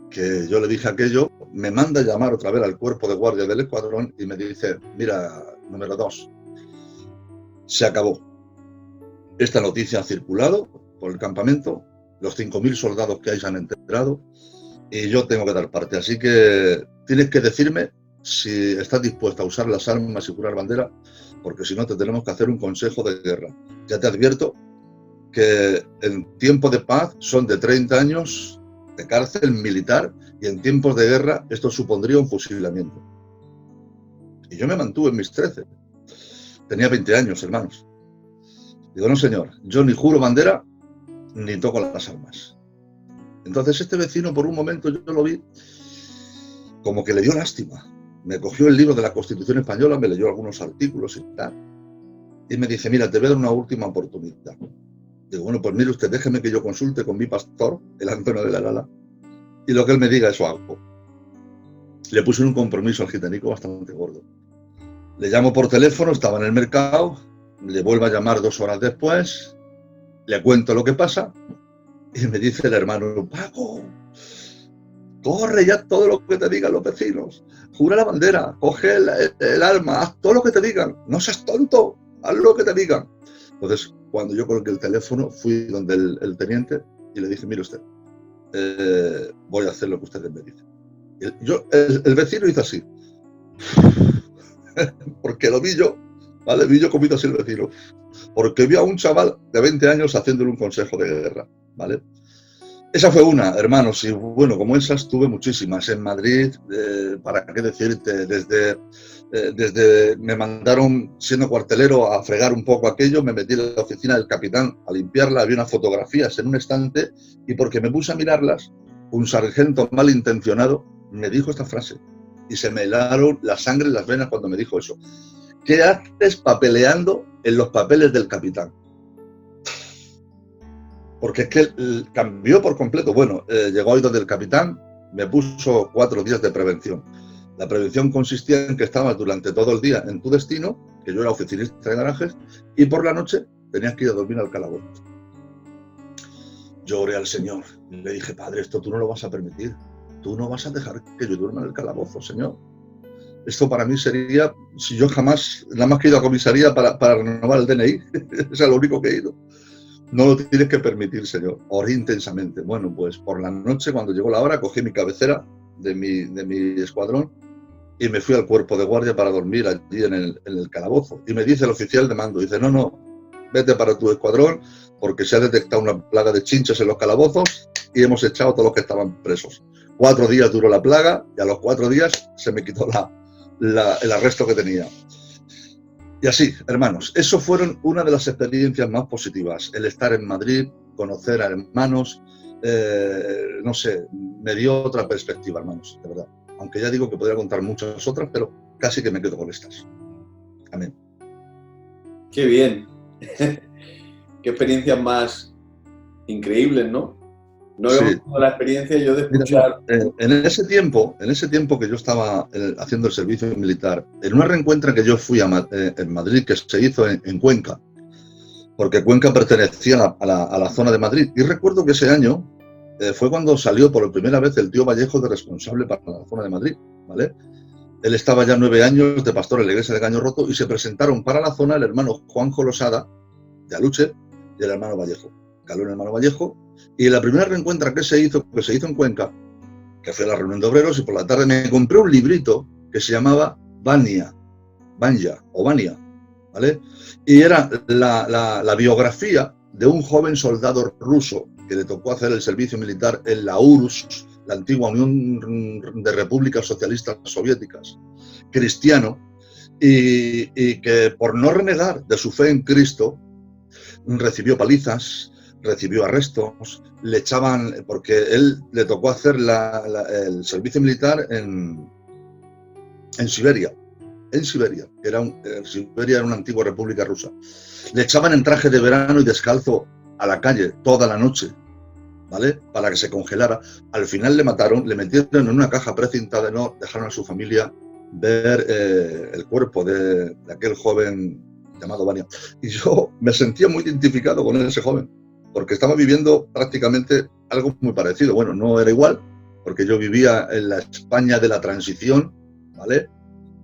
S4: que yo le dije aquello, me manda a llamar otra vez al cuerpo de guardia del escuadrón y me dice, mira, número 2, se acabó. Esta noticia ha circulado por el campamento, los 5.000 soldados que hay se han enterado y yo tengo que dar parte. Así que tienes que decirme si estás dispuesta a usar las armas y jurar bandera, porque si no te tenemos que hacer un consejo de guerra. Ya te advierto que en tiempo de paz son de 30 años de cárcel militar y en tiempos de guerra esto supondría un fusilamiento. Y yo me mantuve en mis 13. Tenía 20 años, hermanos. Digo, no señor, yo ni juro bandera ni toco las armas. Entonces este vecino por un momento yo lo vi como que le dio lástima. Me cogió el libro de la Constitución Española, me leyó algunos artículos y tal. Y me dice, mira, te voy a dar una última oportunidad. Digo, bueno, pues mire usted, déjeme que yo consulte con mi pastor, el Antonio de la Lala, y lo que él me diga, eso hago. Le puse un compromiso al gitanico bastante gordo. Le llamo por teléfono, estaba en el mercado, le vuelvo a llamar 2 horas después, le cuento lo que pasa y me dice el hermano, Paco, corre ya todo lo que te digan los vecinos, jura la bandera, coge el arma, haz todo lo que te digan, no seas tonto, haz lo que te digan. Entonces, cuando yo colgué el teléfono, fui donde el teniente y le dije, mire usted, voy a hacer lo que ustedes me dicen. El vecino hizo así, porque lo vi yo, ¿vale? Vi yo comido así el vecino, porque vi a un chaval de 20 años haciéndole un consejo de guerra, ¿vale? Esa fue una, hermanos, y bueno, como esas tuve muchísimas. En Madrid, para qué decirte, desde me mandaron siendo cuartelero a fregar un poco aquello, me metí en la oficina del capitán a limpiarla, había unas fotografías en un estante y porque me puse a mirarlas, un sargento malintencionado me dijo esta frase y se me helaron la sangre en las venas cuando me dijo eso. ¿Qué haces papeleando en los papeles del capitán? Porque es que cambió por completo. Bueno, llegó a oídos del capitán, me puso 4 días de prevención. La prevención consistía en que estabas durante todo el día en tu destino, que yo era oficinista de garajes, y por la noche tenías que ir a dormir al calabozo. Yo oré al Señor y le dije, Padre, esto tú no lo vas a permitir. Tú no vas a dejar que yo duerma en el calabozo, Señor. Esto para mí sería, si yo jamás, nada más que he ido a comisaría para renovar el DNI, es lo único que he ido. No lo tienes que permitir, Señor. Oré intensamente. Bueno, pues por la noche, cuando llegó la hora, cogí mi cabecera de mi escuadrón y me fui al cuerpo de guardia para dormir allí en el calabozo. Y me dice el oficial de mando, dice, no, vete para tu escuadrón porque se ha detectado una plaga de chinches en los calabozos y hemos echado a todos los que estaban presos. 4 días duró la plaga y a los 4 días se me quitó el arresto que tenía. Y así, hermanos, eso fueron una de las experiencias más positivas. El estar en Madrid, conocer a hermanos, no sé, me dio otra perspectiva, hermanos, de verdad. Aunque ya digo que podría contar muchas otras, pero casi que me quedo con estas. Amén.
S3: Qué bien. Qué experiencias más increíbles, ¿no? No
S4: Sí.
S3: habíamos tenido la experiencia yo de
S4: Mira,
S3: escuchar.
S4: en ese tiempo que yo estaba haciendo el servicio militar, en una reencuentra que yo fui en Madrid, que se hizo en Cuenca, porque Cuenca pertenecía a la zona de Madrid, y recuerdo que ese año fue cuando salió por primera vez el tío Vallejo de responsable para la zona de Madrid, ¿vale? Él estaba ya 9 años de pastor en la iglesia de Caño Roto y se presentaron para la zona el hermano Juanjo Losada, de Aluche, y el hermano Vallejo. Caló el hermano Vallejo, y en la primera reencuentra que se hizo en Cuenca, que fue la reunión de obreros, y por la tarde me compré un librito que se llamaba Vania, ¿vale? Y era la biografía de un joven soldado ruso que le tocó hacer el servicio militar en la URSS, la antigua Unión de Repúblicas Socialistas Soviéticas, cristiano, y que por no renegar de su fe en Cristo, recibió palizas, recibió arrestos, le echaban, porque él le tocó hacer el servicio militar en Siberia. En Siberia, Siberia era una antigua república rusa. Le echaban en traje de verano y descalzo a la calle toda la noche, ¿vale? Para que se congelara. Al final le mataron, le metieron en una caja precintada, no dejaron a su familia ver el cuerpo de aquel joven llamado Vania. Y yo me sentía muy identificado con ese joven, porque estaba viviendo prácticamente algo muy parecido. Bueno, no era igual, porque yo vivía en la España de la transición, ¿vale?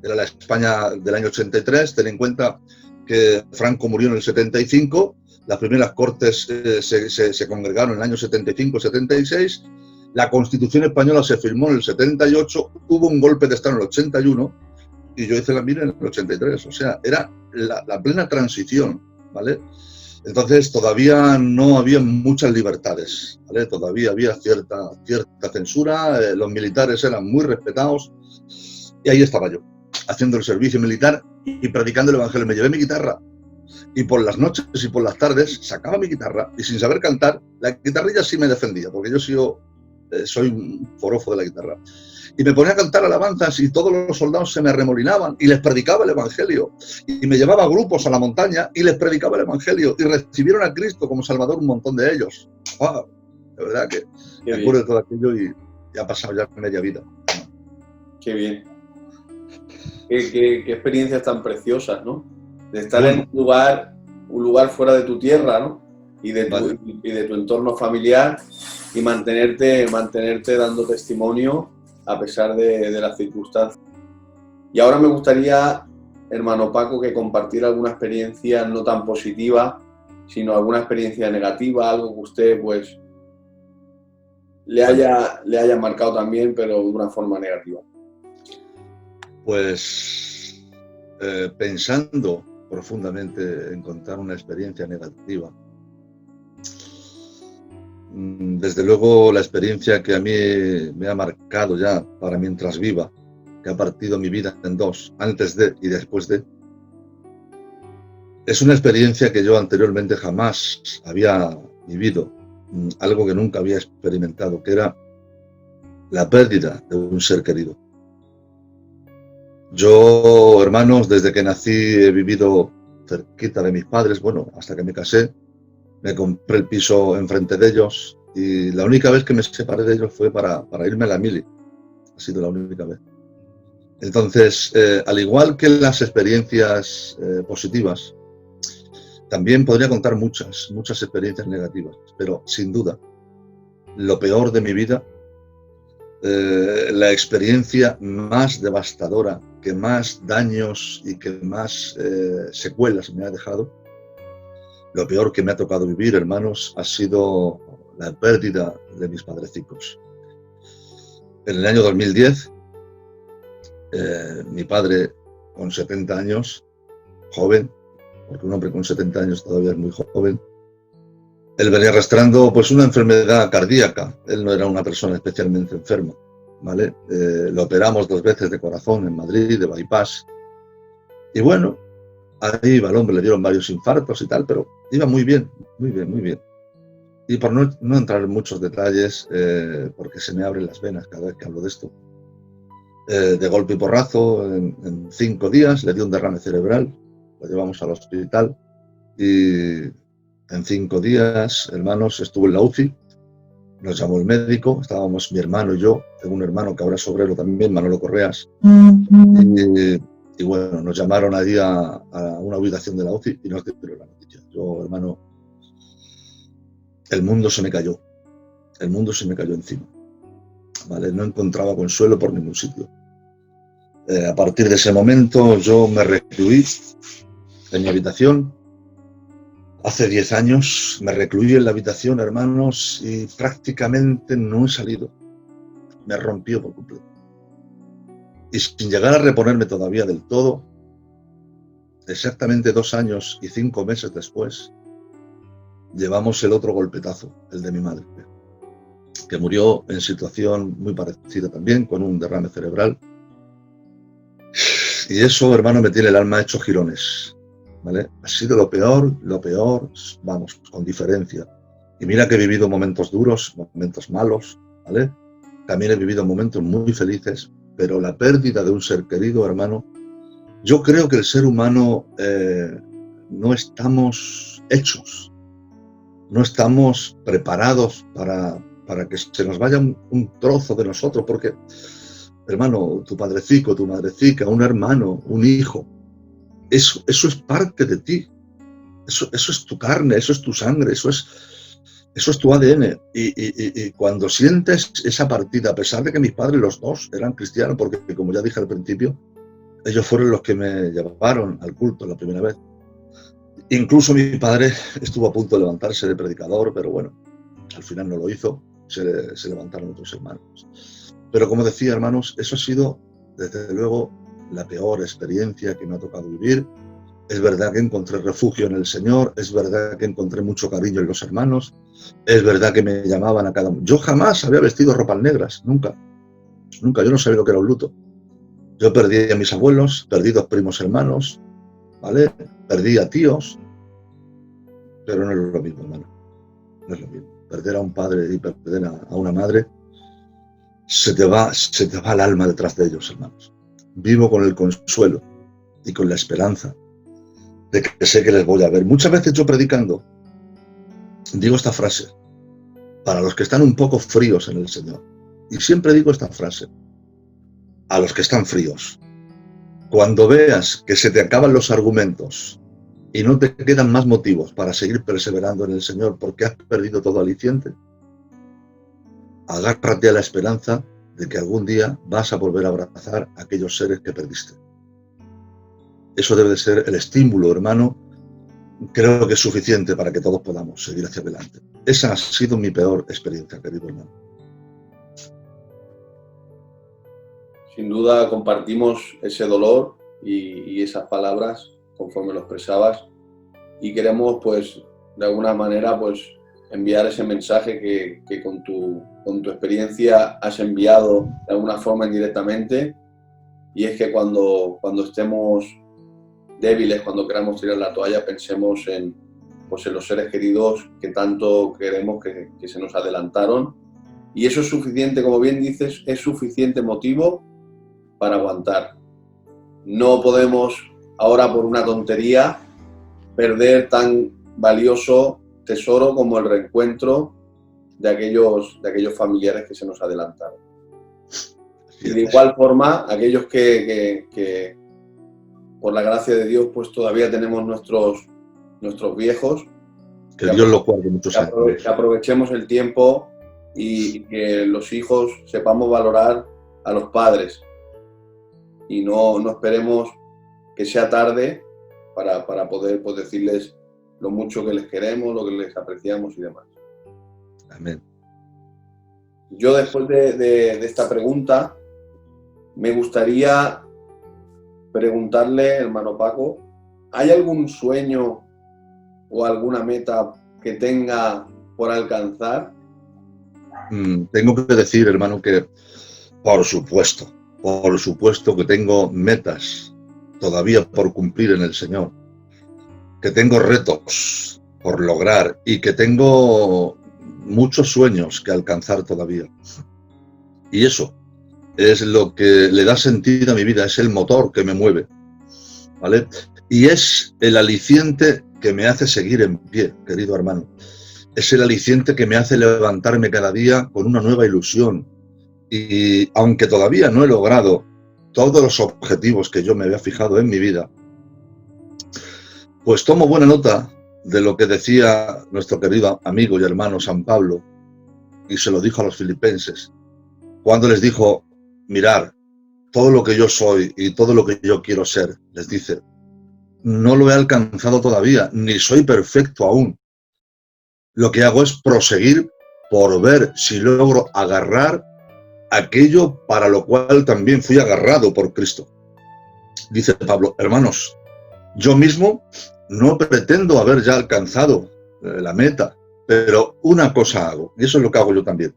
S4: Era la España del año 83, ten en cuenta que Franco murió en el 75, las primeras cortes se congregaron en el año 75-76, la Constitución española se firmó en el 78, hubo un golpe de Estado en el 81 y yo hice la mira en el 83, o sea, era la plena transición, ¿vale? Entonces todavía no había muchas libertades, ¿vale? Todavía había cierta censura, los militares eran muy respetados y ahí estaba yo, haciendo el servicio militar y predicando el evangelio. Me llevé mi guitarra y por las noches y por las tardes sacaba mi guitarra y sin saber cantar, la guitarrilla sí me defendía, porque yo soy un forofo de la guitarra. Y me ponía a cantar alabanzas y todos los soldados se me arremolinaban y les predicaba el evangelio. Y me llevaba grupos a la montaña y les predicaba el evangelio y recibieron a Cristo como Salvador un montón de ellos. ¡Wow! De verdad que me acuerdo de todo aquello y ha pasado ya media vida.
S3: Qué bien. Qué experiencias tan preciosas, ¿no? De estar en un lugar fuera de tu tierra, ¿no? Y de tu entorno familiar y mantenerte dando testimonio a pesar de las circunstancias. Y ahora me gustaría, hermano Paco, que compartiera alguna experiencia no tan positiva, sino alguna experiencia negativa, algo que usted pues le haya marcado también, pero de una forma negativa.
S4: Pues pensando profundamente en contar una experiencia negativa, desde luego la experiencia que a mí me ha marcado ya para mientras viva, que ha partido mi vida en dos, antes de y después de, es una experiencia que yo anteriormente jamás había vivido, algo que nunca había experimentado, que era la pérdida de un ser querido. Yo, hermanos, desde que nací he vivido cerquita de mis padres, bueno, hasta que me casé, me compré el piso enfrente de ellos y la única vez que me separé de ellos fue para irme a la mili. Ha sido la única vez. Entonces, al igual que las experiencias positivas, también podría contar muchas experiencias negativas, pero sin duda, lo peor de mi vida, la experiencia más devastadora, que más daños y que más secuelas me ha dejado, lo peor que me ha tocado vivir, hermanos, ha sido la pérdida de mis padrecicos. En el año 2010, mi padre, con 70 años, joven, porque un hombre con 70 años todavía es muy joven, él venía arrastrando pues una enfermedad cardíaca. Él no era una persona especialmente enferma, ¿vale? Lo operamos 2 veces de corazón en Madrid, de bypass. Y bueno, ahí iba el hombre, le dieron varios infartos y tal, pero iba muy bien, muy bien, muy bien. Y por no entrar en muchos detalles, porque se me abren las venas cada vez que hablo de esto, de golpe y porrazo, en 5 días le dio un derrame cerebral, lo llevamos al hospital y en 5 días, hermanos, estuvo en la UCI Nos llamó el médico, estábamos mi hermano y yo, tengo un hermano que ahora es obrero también, Manolo Correas, y bueno, nos llamaron allí a una habitación de la UCI y nos dieron la noticia. Yo, hermano, el mundo se me cayó encima, ¿vale? No encontraba consuelo por ningún sitio. A partir de ese momento yo me recluí en mi habitación. Hace 10 años me recluí en la habitación, hermanos, y prácticamente no he salido. Me rompió por completo. Y sin llegar a reponerme todavía del todo, exactamente 2 años y 5 meses después, llevamos el otro golpetazo, el de mi madre, que murió en situación muy parecida también, con un derrame cerebral. Y eso, hermano, me tiene el alma hecho jirones, ¿vale? Ha sido lo peor, vamos, con diferencia. Y mira que he vivido momentos duros, momentos malos, ¿vale? También he vivido momentos muy felices, pero la pérdida de un ser querido, hermano, yo creo que el ser humano no estamos hechos, no estamos preparados para que se nos vaya un trozo de nosotros, porque, hermano, tu padrecico, tu madrecica, un hermano, un hijo, eso es parte de ti, eso es tu carne, eso es tu sangre, eso es tu ADN. Y cuando sientes esa partida, a pesar de que mis padres, los dos, eran cristianos, porque como ya dije al principio, ellos fueron los que me llevaron al culto la primera vez. Incluso mi padre estuvo a punto de levantarse de predicador, pero bueno, al final no lo hizo, se levantaron otros hermanos. Pero como decía, hermanos, eso ha sido, desde luego, la peor experiencia que me ha tocado vivir. Es verdad que encontré refugio en el Señor, es verdad que encontré mucho cariño en los hermanos, es verdad que me llamaban a cada uno. Yo jamás había vestido ropas negras, nunca, yo no sabía lo que era un luto. Yo perdí a mis abuelos, perdí 2 primos hermanos, ¿vale? Perdí a tíos, pero no es lo mismo, hermano, no es lo mismo. Perder a un padre y perder a una madre, se te va el alma detrás de ellos, hermanos. Vivo con el consuelo y con la esperanza de que sé que les voy a ver. Muchas veces yo predicando digo esta frase para los que están un poco fríos en el Señor. Y siempre digo esta frase a los que están fríos. Cuando veas que se te acaban los argumentos y no te quedan más motivos para seguir perseverando en el Señor porque has perdido todo aliciente, agárrate a la esperanza de que algún día vas a volver a abrazar a aquellos seres que perdiste. Eso debe de ser el estímulo, hermano. Creo que es suficiente para que todos podamos seguir hacia adelante. Esa ha sido mi peor experiencia, querido hermano.
S3: Sin duda compartimos ese dolor y esas palabras conforme lo expresabas, y queremos, pues, de alguna manera, pues, enviar ese mensaje que con tu experiencia has enviado de alguna forma indirectamente, y es que cuando estemos débiles, cuando queramos tirar la toalla, pensemos en los seres queridos que tanto queremos, que se nos adelantaron, y eso es suficiente, como bien dices, es suficiente motivo para aguantar. No podemos ahora, por una tontería, perder tan valioso tesoro como el reencuentro de aquellos familiares que se nos adelantaron. Y de igual forma, aquellos que por la gracia de Dios, pues todavía tenemos nuestros viejos.
S4: Que Dios los guarde muchos años.
S3: Que aprovechemos el tiempo y que los hijos sepamos valorar a los padres. Y no esperemos que sea tarde para poder, pues, decirles lo mucho que les queremos, lo que les apreciamos y demás.
S4: Amén.
S3: Yo, después de esta pregunta, me gustaría preguntarle, hermano Paco, ¿hay algún sueño o alguna meta que tenga por alcanzar?
S4: Tengo que decir, hermano, que por supuesto que tengo metas todavía por cumplir en el Señor, que tengo retos por lograr y que tengo muchos sueños que alcanzar todavía. Y eso es lo que le da sentido a mi vida, es el motor que me mueve, ¿vale? Y es el aliciente que me hace seguir en pie, querido hermano. es el aliciente que me hace levantarme cada día con una nueva ilusión. Y aunque todavía no he logrado todos los objetivos que yo me había fijado en mi vida, pues tomo buena nota de lo que decía nuestro querido amigo y hermano San Pablo, y se lo dijo a los filipenses, cuando les dijo, mirad, todo lo que yo soy y todo lo que yo quiero ser, les dice, no lo he alcanzado todavía, ni soy perfecto aún. Lo que hago es proseguir por ver si logro agarrar aquello para lo cual también fui agarrado por Cristo. Dice Pablo, hermanos, yo mismo no pretendo haber ya alcanzado la meta, pero una cosa hago, y eso es lo que hago yo también.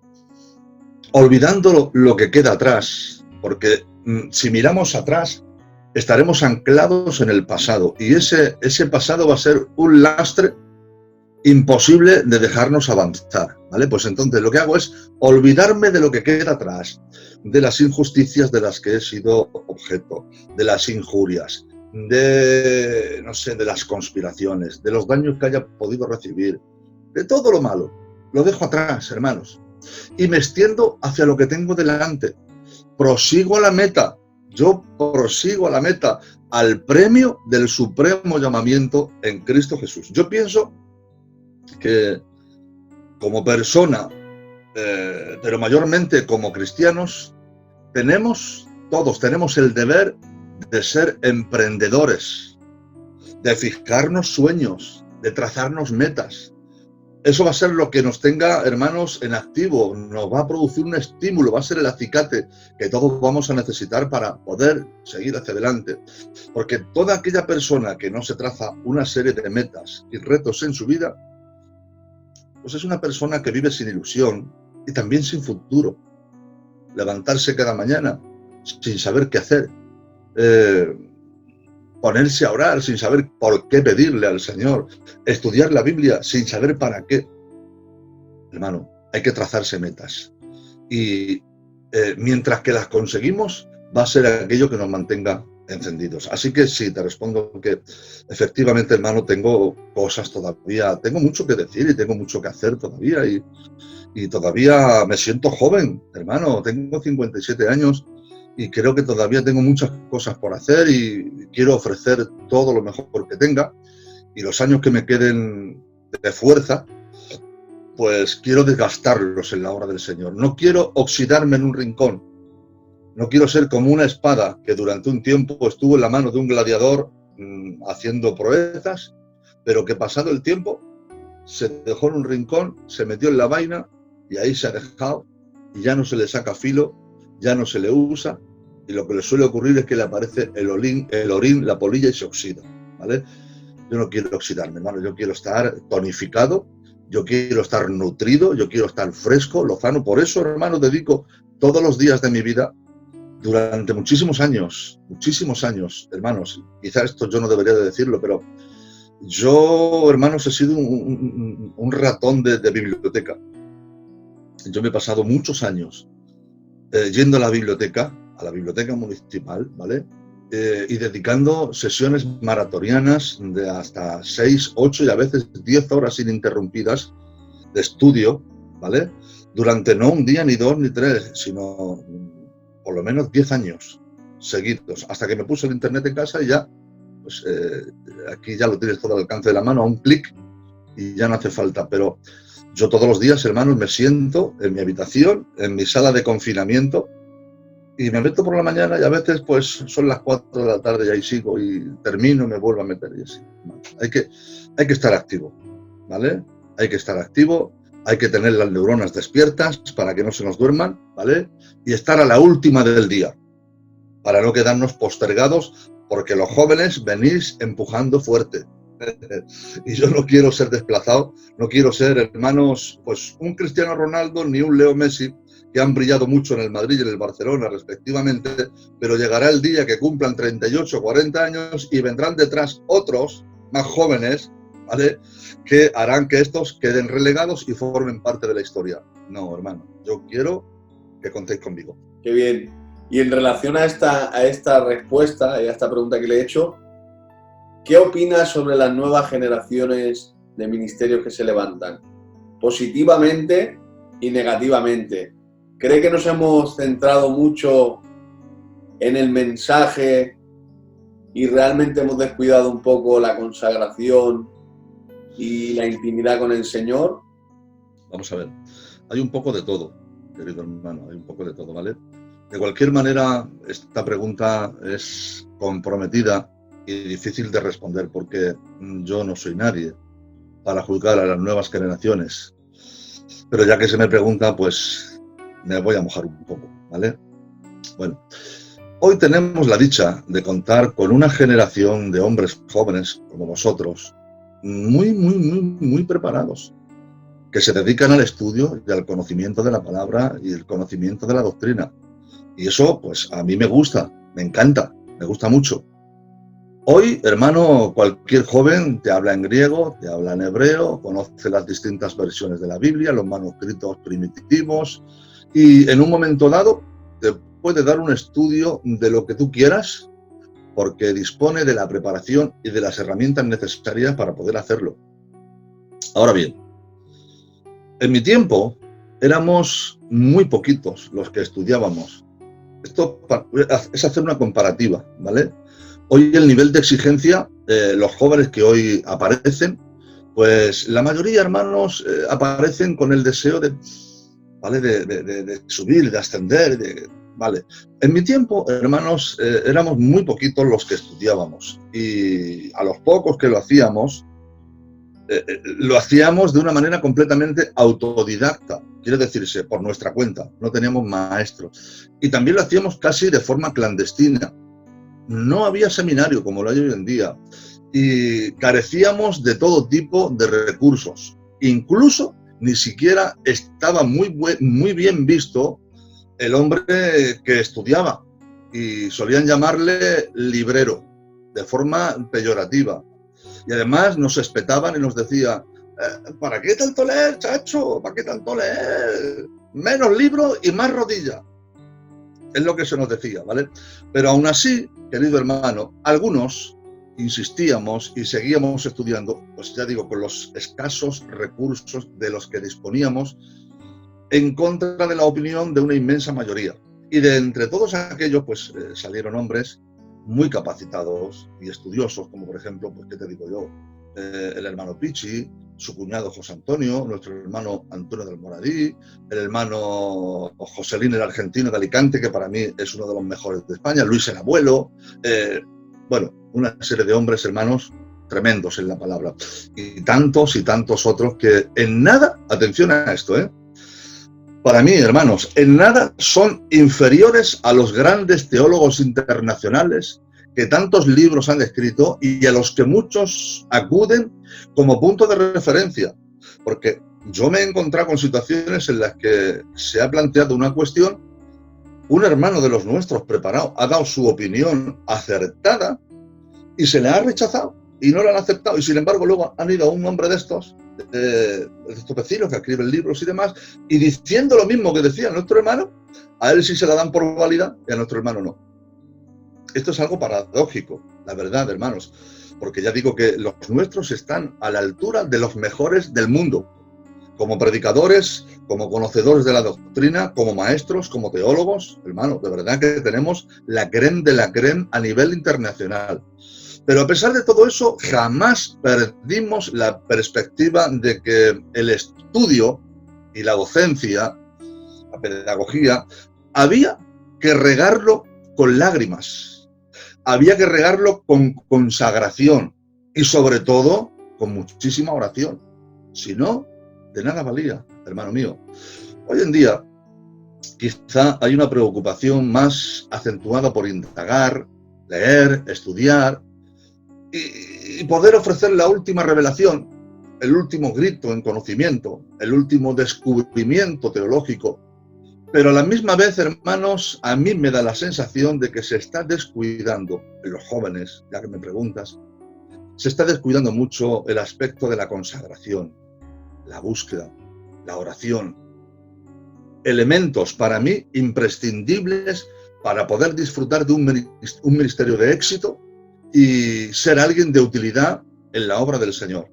S4: Olvidando lo que queda atrás, porque si miramos atrás, estaremos anclados en el pasado, y ese pasado va a ser un lastre imposible de dejarnos avanzar, ¿vale? Pues entonces lo que hago es olvidarme de lo que queda atrás, de las injusticias de las que he sido objeto, de las injurias, de, no sé, de las conspiraciones, de los daños que haya podido recibir, de todo lo malo. Lo dejo atrás, hermanos, y me extiendo hacia lo que tengo delante. Prosigo a la meta, yo prosigo a la meta, al premio del supremo llamamiento en Cristo Jesús. Yo pienso que como persona, pero mayormente como cristianos, todos tenemos el deber de ser emprendedores, de fijarnos sueños, de trazarnos metas. Eso va a ser lo que nos tenga, hermanos, en activo, nos va a producir un estímulo, va a ser el acicate que todos vamos a necesitar para poder seguir hacia adelante. Porque toda aquella persona que no se traza una serie de metas y retos en su vida, pues es una persona que vive sin ilusión y también sin futuro. Levantarse cada mañana sin saber qué hacer, ponerse a orar sin saber por qué pedirle al Señor, estudiar la Biblia sin saber para qué. Hermano, hay que trazarse metas. Y mientras que las conseguimos, va a ser aquello que nos mantenga encendidos. Así que sí, te respondo que efectivamente, hermano, tengo cosas todavía, tengo mucho que decir y tengo mucho que hacer todavía y todavía me siento joven, hermano, tengo 57 años y creo que todavía tengo muchas cosas por hacer y quiero ofrecer todo lo mejor que tenga y los años que me queden de fuerza, pues quiero desgastarlos en la obra del Señor. No quiero oxidarme en un rincón. No quiero ser como una espada que durante un tiempo estuvo en la mano de un gladiador haciendo proezas, pero que pasado el tiempo se dejó en un rincón, se metió en la vaina y ahí se ha dejado y ya no se le saca filo, ya no se le usa y lo que le suele ocurrir es que le aparece el orín, la polilla y se oxida, ¿vale? Yo no quiero oxidarme, hermano, yo quiero estar tonificado, yo quiero estar nutrido, yo quiero estar fresco, lozano. Por eso, hermano, dedico todos los días de mi vida durante muchísimos años, hermanos, quizás esto yo no debería de decirlo, pero yo, hermanos, he sido un ratón de biblioteca. Yo me he pasado muchos años yendo a la biblioteca municipal, ¿vale? Y dedicando sesiones maratonianas de hasta 6, 8 y a veces 10 horas ininterrumpidas de estudio, ¿vale? Durante no un día, ni 2, ni 3, sino por lo menos 10 años seguidos, hasta que me puse el internet en casa y ya, pues aquí ya lo tienes todo al alcance de la mano, a un clic, y ya no hace falta. Pero yo todos los días, hermanos, me siento en mi habitación, en mi sala de confinamiento, y me meto por la mañana y a veces pues son las 4 de la tarde y ahí sigo y termino, me vuelvo a meter y así. Hay que estar activo, ¿vale? Hay que estar activo. Hay que tener las neuronas despiertas para que no se nos duerman, ¿vale? Y estar a la última del día, para no quedarnos postergados, porque los jóvenes venís empujando fuerte. Y yo no quiero ser desplazado, no quiero ser, hermanos, pues un Cristiano Ronaldo ni un Leo Messi, que han brillado mucho en el Madrid y en el Barcelona, respectivamente, pero llegará el día que cumplan 38 o 40 años y vendrán detrás otros más jóvenes, ¿vale?, que harán que estos queden relegados y formen parte de la historia. No, hermano, yo quiero que contéis conmigo.
S3: Qué bien. Y en relación a esta respuesta y a esta pregunta que le he hecho, ¿qué opinas sobre las nuevas generaciones de ministerios que se levantan? positivamente y negativamente. ¿Cree que nos hemos centrado mucho en el mensaje y realmente hemos descuidado un poco la consagración y la intimidad con el Señor?
S4: Vamos a ver, hay un poco de todo, querido hermano, hay un poco de todo, ¿vale? De cualquier manera, esta pregunta es comprometida y difícil de responder porque yo no soy nadie para juzgar a las nuevas generaciones. Pero ya que se me pregunta, pues me voy a mojar un poco, ¿vale? Bueno, hoy tenemos la dicha de contar con una generación de hombres jóvenes como vosotros, muy preparados, que se dedican al estudio y al conocimiento de la palabra y el conocimiento de la doctrina. Y eso, pues, a mí me gusta, me encanta, me gusta mucho. Hoy, hermano, cualquier joven te habla en griego, te habla en hebreo, conoce las distintas versiones de la Biblia, los manuscritos primitivos, y en un momento dado te puede dar un estudio de lo que tú quieras, porque dispone de la preparación y de las herramientas necesarias para poder hacerlo. Ahora bien, en mi tiempo éramos muy poquitos los que estudiábamos. Esto es hacer una comparativa, ¿vale? Hoy el nivel de exigencia, los jóvenes que hoy aparecen, pues la mayoría, hermanos, aparecen con el deseo de, ¿vale? de subir, de ascender, ¿vale? En mi tiempo, hermanos, éramos muy poquitos los que estudiábamos y a los pocos que lo hacíamos de una manera completamente autodidacta, quiere decirse, por nuestra cuenta, no teníamos maestros. Y también lo hacíamos casi de forma clandestina. No había seminario como lo hay hoy en día y carecíamos de todo tipo de recursos. Incluso ni siquiera estaba muy bien visto el hombre que estudiaba y solían llamarle librero, de forma peyorativa. Y además nos espetaban y nos decían, ¿para qué tanto leer, chacho? ¿Para qué tanto leer? Menos libros y más rodilla. Es lo que se nos decía, ¿vale? Pero aún así, querido hermano, algunos insistíamos y seguíamos estudiando, pues ya digo, con los escasos recursos de los que disponíamos, en contra de la opinión de una inmensa mayoría. Y de entre todos aquellos, pues salieron hombres muy capacitados y estudiosos, como por ejemplo, pues qué te digo yo, el hermano Pichi, su cuñado José Antonio, nuestro hermano Antonio del Moradí, el hermano Joselín el argentino de Alicante, que para mí es uno de los mejores de España, Luis el abuelo, bueno, una serie de hombres, hermanos, tremendos en la palabra, y tantos otros que en nada, atención a esto, para mí, hermanos, en nada son inferiores a los grandes teólogos internacionales que tantos libros han escrito y a los que muchos acuden como punto de referencia. Porque yo me he encontrado con situaciones en las que se ha planteado una cuestión, un hermano de los nuestros preparado ha dado su opinión acertada y se le ha rechazado y no lo han aceptado. Y sin embargo luego han ido a un hombre de estos vecinos que escriben libros y demás, y diciendo lo mismo que decía nuestro hermano, a él sí se la dan por válida y a nuestro hermano no. Esto es algo paradójico, la verdad, hermanos, porque ya digo que los nuestros están a la altura de los mejores del mundo, como predicadores, como conocedores de la doctrina, como maestros, como teólogos, hermano, de verdad que tenemos la crème de la crème a nivel internacional. Pero a pesar de todo eso, jamás perdimos la perspectiva de que el estudio y la docencia, la pedagogía, había que regarlo con lágrimas, había que regarlo con consagración y sobre todo con muchísima oración. Si no, de nada valía, hermano mío. Hoy en día quizá hay una preocupación más acentuada por indagar, leer, estudiar, y poder ofrecer la última revelación, el último grito en conocimiento, el último descubrimiento teológico. Pero a la misma vez, hermanos, a mí me da la sensación de que se está descuidando, en los jóvenes, ya que me preguntas, se está descuidando mucho el aspecto de la consagración, la búsqueda, la oración. Elementos para mí imprescindibles para poder disfrutar de un ministerio de éxito y ser alguien de utilidad en la obra del Señor.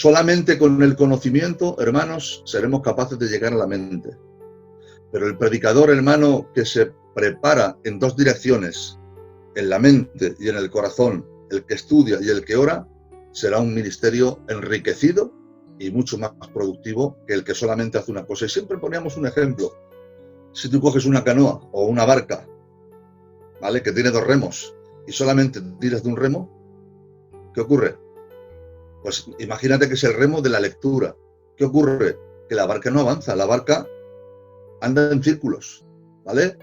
S4: Solamente con el conocimiento, hermanos, seremos capaces de llegar a la mente. Pero el predicador, hermano, que se prepara en dos direcciones, en la mente y en el corazón, el que estudia y el que ora, será un ministerio enriquecido y mucho más productivo que el que solamente hace una cosa. Y siempre poníamos un ejemplo. Si tú coges una canoa o una barca, ¿vale?, que tiene dos remos y solamente tiras de un remo, ¿qué ocurre? Pues imagínate que es el remo de la lectura. ¿Qué ocurre? Que la barca no avanza, la barca anda en círculos, ¿vale?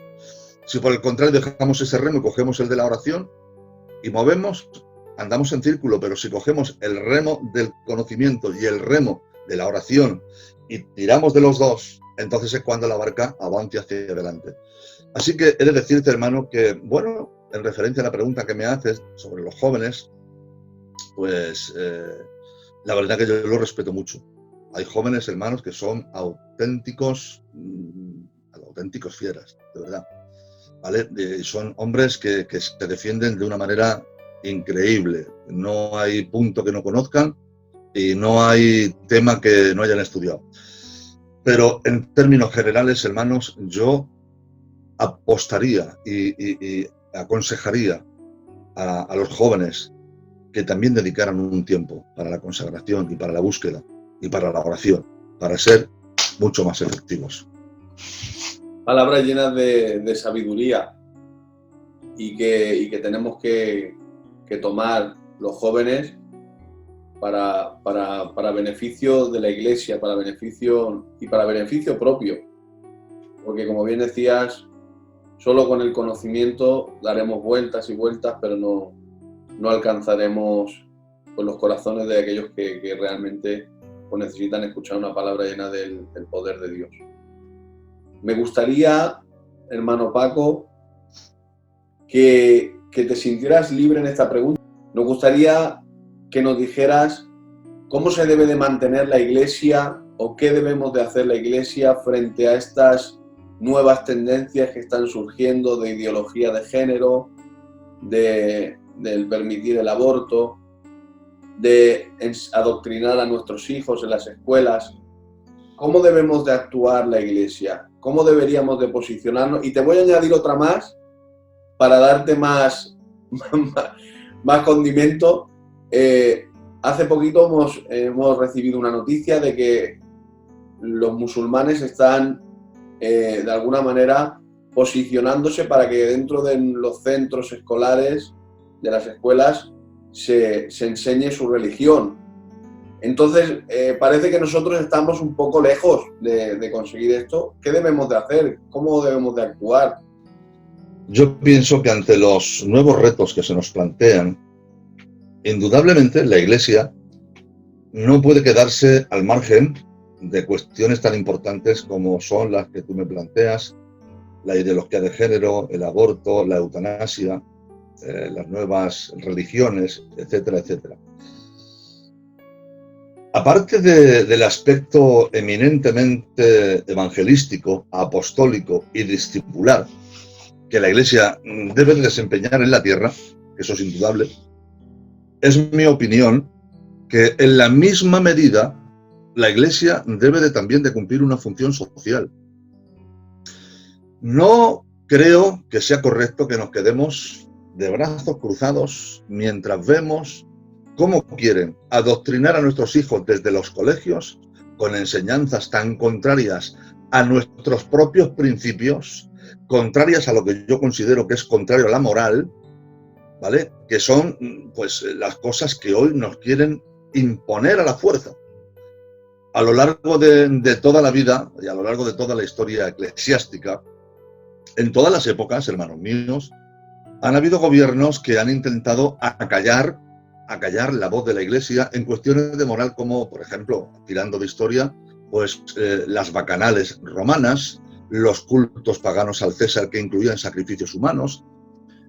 S4: Si por el contrario dejamos ese remo y cogemos el de la oración y movemos, andamos en círculo, pero si cogemos el remo del conocimiento y el remo de la oración y tiramos de los dos, entonces es cuando la barca avance hacia adelante. Así que he de decirte, hermano, que, bueno, en referencia a la pregunta que me haces sobre los jóvenes, pues la verdad que yo lo respeto mucho. Hay jóvenes, hermanos, que son auténticos fieras, de verdad, ¿vale? Son hombres que se defienden de una manera increíble. No hay punto que no conozcan y no hay tema que no hayan estudiado. Pero en términos generales, hermanos, yo apostaría y aconsejaría a los jóvenes que también dedicaran un tiempo para la consagración y para la búsqueda y para la oración, para ser mucho más efectivos.
S3: Palabras llenas de sabiduría y que tenemos que tomar los jóvenes para beneficio de la Iglesia, para beneficio propio. Porque, como bien decías, solo con el conocimiento daremos vueltas y vueltas, pero no alcanzaremos pues, los corazones de aquellos que realmente pues, necesitan escuchar una palabra llena del poder de Dios. Me gustaría, hermano Paco, que te sintieras libre en esta pregunta. Nos gustaría que nos dijeras cómo se debe de mantener la Iglesia o qué debemos de hacer la Iglesia frente a estas nuevas tendencias que están surgiendo de ideología de género, del permitir el aborto, de adoctrinar a nuestros hijos en las escuelas. ¿Cómo debemos de actuar la Iglesia? ¿Cómo deberíamos de posicionarnos? Y te voy a añadir otra más para darte más condimento. Hace poquito hemos recibido una noticia de que los musulmanes están de alguna manera posicionándose para que dentro de los centros escolares, de las escuelas, se enseñe su religión. Entonces, parece que nosotros estamos un poco lejos de conseguir esto. ¿Qué debemos de hacer? ¿Cómo debemos de actuar?
S4: Yo pienso que ante los nuevos retos que se nos plantean, indudablemente la Iglesia no puede quedarse al margen de cuestiones tan importantes como son las que tú me planteas, la ideología de género, el aborto, la eutanasia, las nuevas religiones, etcétera, etcétera. Aparte del aspecto eminentemente evangelístico, apostólico y discipular que la Iglesia debe desempeñar en la tierra, que eso es indudable, es mi opinión que en la misma medida la Iglesia debe también de cumplir una función social. No creo que sea correcto que nos quedemos de brazos cruzados mientras vemos cómo quieren adoctrinar a nuestros hijos desde los colegios con enseñanzas tan contrarias a nuestros propios principios, contrarias a lo que yo considero que es contrario a la moral, ¿vale? Que son pues las cosas que hoy nos quieren imponer a la fuerza. A lo largo de toda la vida y a lo largo de toda la historia eclesiástica, en todas las épocas, hermanos míos, han habido gobiernos que han intentado acallar la voz de la Iglesia en cuestiones de moral como, por ejemplo, tirando de historia, pues las bacanales romanas, los cultos paganos al César que incluían sacrificios humanos,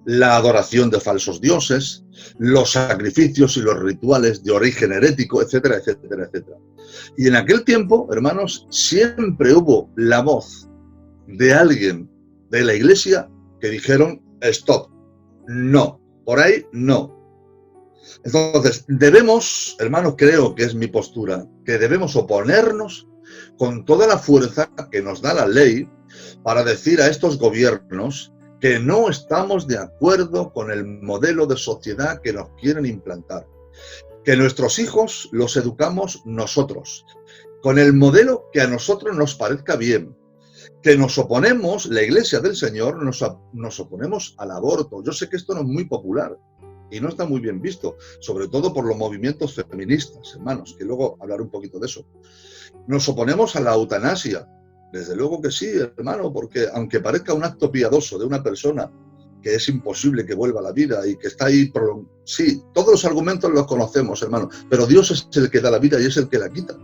S4: la adoración de falsos dioses, los sacrificios y los rituales de origen herético, etcétera, etcétera, etcétera. Y en aquel tiempo, hermanos, siempre hubo la voz de alguien de la Iglesia que dijeron, stop, no, por ahí no. Entonces, debemos, hermanos, creo que es mi postura, que debemos oponernos con toda la fuerza que nos da la ley para decir a estos gobiernos que no estamos de acuerdo con el modelo de sociedad que nos quieren implantar. Que nuestros hijos los educamos nosotros, con el modelo que a nosotros nos parezca bien. Que nos oponemos, la Iglesia del Señor, nos oponemos al aborto. Yo sé que esto no es muy popular y no está muy bien visto, sobre todo por los movimientos feministas, hermanos, que luego hablaré un poquito de eso. Nos oponemos a la eutanasia. Desde luego que sí, hermano, porque aunque parezca un acto piadoso de una persona que es imposible que vuelva a la vida y que está ahí, sí, todos los argumentos los conocemos, hermano, pero Dios es el que da la vida y es el que la quita.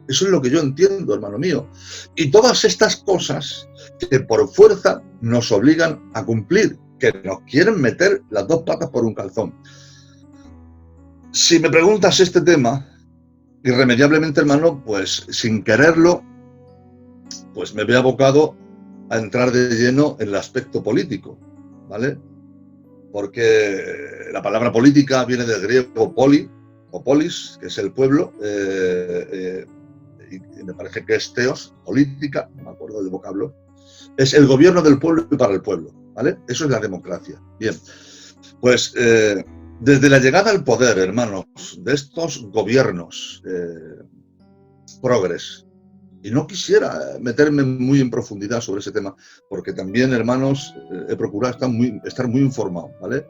S4: Eso es lo que yo entiendo, hermano mío. Y todas estas cosas que por fuerza nos obligan a cumplir, que nos quieren meter las dos patas por un calzón. Si me preguntas este tema, irremediablemente, hermano, pues sin quererlo, pues me veo abocado a entrar de lleno en el aspecto político, ¿vale? Porque la palabra política viene del griego poli, o polis, que es el pueblo, y me parece que es teos, política, no me acuerdo del vocablo, es el gobierno del pueblo y para el pueblo, ¿vale? Eso es la democracia. Bien, pues desde la llegada al poder, hermanos, de estos gobiernos progres, y no quisiera meterme muy en profundidad sobre ese tema, porque también, hermanos, he procurado estar muy informado, ¿vale?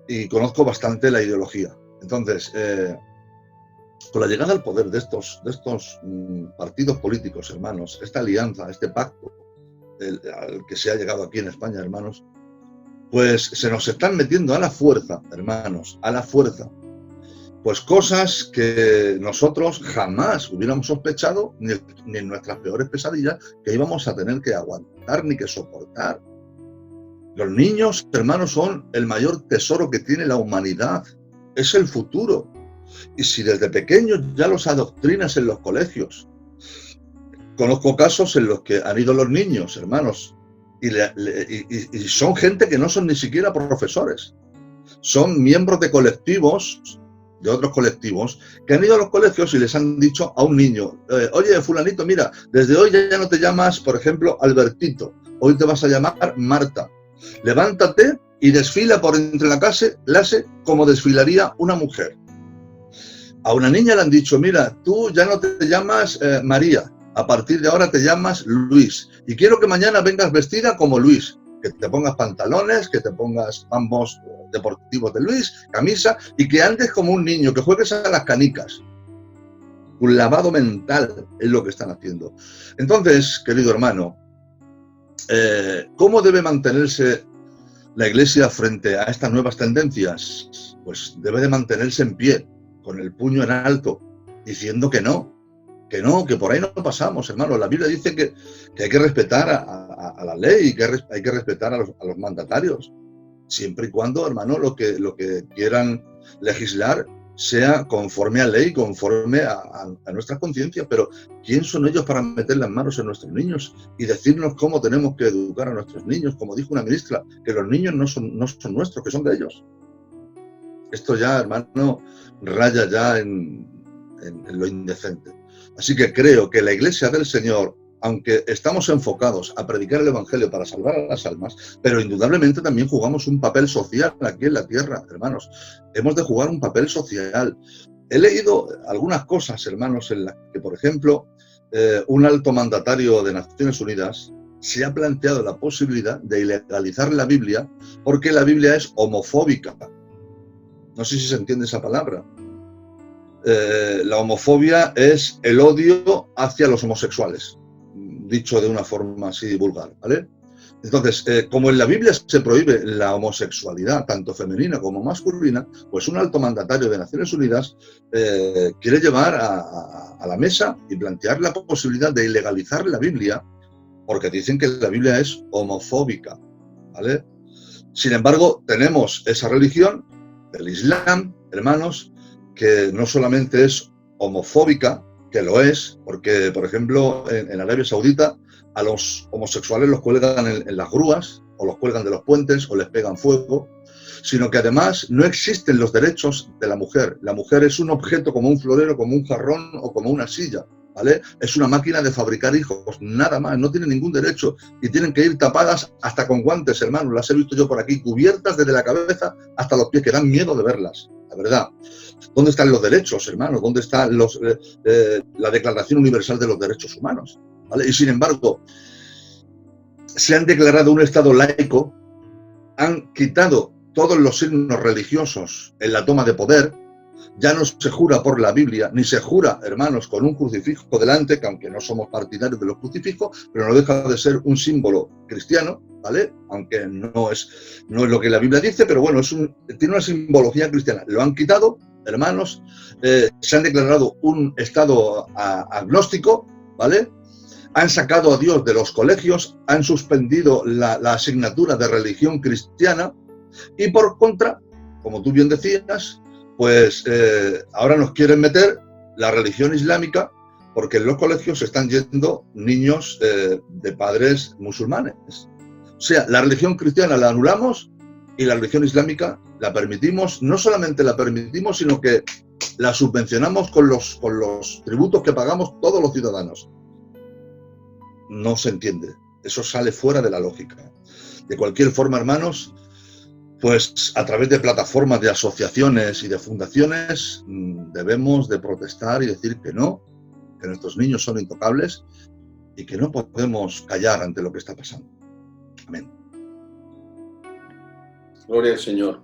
S4: Y conozco bastante la ideología. Entonces, con la llegada al poder de estos partidos políticos, hermanos, esta alianza, este pacto al que se ha llegado aquí en España, hermanos, pues se nos están metiendo a la fuerza, hermanos, a la fuerza, pues cosas que nosotros jamás hubiéramos sospechado, ni en nuestras peores pesadillas, que íbamos a tener que aguantar ni que soportar. Los niños, hermanos, son el mayor tesoro que tiene la humanidad. Es el futuro. Y si desde pequeños ya los adoctrinas en los colegios. Conozco casos en los que han ido los niños, hermanos, y son gente que no son ni siquiera profesores. Son miembros de colectivos, de otros colectivos, que han ido a los colegios y les han dicho a un niño, oye, fulanito, mira, desde hoy ya no te llamas, por ejemplo, Albertito, hoy te vas a llamar Marta. Levántate y desfila por entre la clase como desfilaría una mujer. A una niña le han dicho, mira, tú ya no te llamas María, a partir de ahora te llamas Luis. Y quiero que mañana vengas vestida como Luis, que te pongas pantalones, que te pongas ambos deportivos de Luis, camisa, y que andes como un niño, que juegues a las canicas. Un lavado mental es lo que están haciendo. Entonces, querido hermano, ¿cómo debe mantenerse la Iglesia frente a estas nuevas tendencias? Pues debe de mantenerse en pie, con el puño en alto, diciendo que no, que por ahí no pasamos, hermano. La Biblia dice que hay que respetar a la ley y que hay que respetar a los mandatarios, siempre y cuando, hermano, lo que quieran legislar sea conforme a ley, conforme a nuestra conciencia. Pero ¿quién son ellos para meter las manos en nuestros niños y decirnos cómo tenemos que educar a nuestros niños? Como dijo una ministra, que los niños no son nuestros, que son de ellos. Esto ya, hermano, raya ya en lo indecente. Así que creo que la Iglesia del Señor, aunque estamos enfocados a predicar el Evangelio para salvar a las almas, pero indudablemente también jugamos un papel social aquí en la tierra, hermanos. Hemos de jugar un papel social. He leído algunas cosas, hermanos, en las que, por ejemplo, un alto mandatario de Naciones Unidas se ha planteado la posibilidad de ilegalizar la Biblia porque la Biblia es homofóbica. No sé si se entiende esa palabra. La homofobia es el odio hacia los homosexuales, dicho de una forma así vulgar, ¿vale? Entonces, como en la Biblia se prohíbe la homosexualidad, tanto femenina como masculina, pues un alto mandatario de Naciones Unidas quiere llevar a la mesa y plantear la posibilidad de ilegalizar la Biblia, porque dicen que la Biblia es homofóbica, ¿vale? Sin embargo, tenemos esa religión, el Islam, hermanos, que no solamente es homofóbica, que lo es, porque, por ejemplo, en Arabia Saudita a los homosexuales los cuelgan en las grúas, o los cuelgan de los puentes, o les pegan fuego, sino que además no existen los derechos de la mujer. La mujer es un objeto como un florero, como un jarrón o como una silla, ¿vale? Es una máquina de fabricar hijos, nada más, no tiene ningún derecho y tienen que ir tapadas hasta con guantes, hermano, las he visto yo por aquí, cubiertas desde la cabeza hasta los pies, que dan miedo de verlas, la verdad. ¿Dónde están los derechos, hermano? ¿Dónde está la Declaración Universal de los Derechos Humanos? ¿Vale? Y sin embargo, se han declarado un Estado laico, han quitado todos los signos religiosos en la toma de poder, ya no se jura por la Biblia, ni se jura, hermanos, con un crucifijo delante, que aunque no somos partidarios de los crucifijos, pero no deja de ser un símbolo cristiano, ¿vale? Aunque no es lo que la Biblia dice, pero bueno, tiene una simbología cristiana. Lo han quitado, hermanos, se han declarado un estado agnóstico, ¿vale? Han sacado a Dios de los colegios, han suspendido la asignatura de religión cristiana y por contra, como tú bien decías, pues ahora nos quieren meter la religión islámica porque en los colegios están yendo niños de padres musulmanes. O sea, la religión cristiana la anulamos y la religión islámica la permitimos, no solamente la permitimos, sino que la subvencionamos con los tributos que pagamos todos los ciudadanos. No se entiende, eso sale fuera de la lógica. De cualquier forma, hermanos, pues a través de plataformas, de asociaciones y de fundaciones debemos de protestar y decir que no, que nuestros niños son intocables y que no podemos callar ante lo que está pasando. Amén.
S3: Gloria al Señor.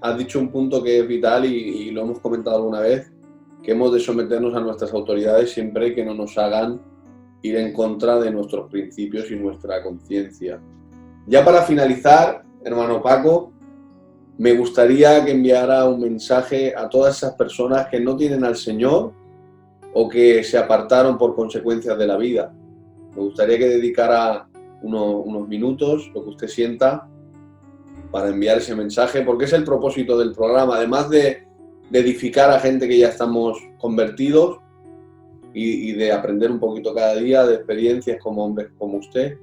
S3: Has dicho un punto que es vital y lo hemos comentado alguna vez, que hemos de someternos a nuestras autoridades siempre que no nos hagan ir en contra de nuestros principios y nuestra conciencia. Ya para finalizar, hermano Paco, me gustaría que enviara un mensaje a todas esas personas que no tienen al Señor o que se apartaron por consecuencias de la vida. Me gustaría que dedicara unos minutos, lo que usted sienta, para enviar ese mensaje, porque es el propósito del programa, además de edificar a gente que ya estamos convertidos y de aprender un poquito cada día de experiencias como hombres como usted,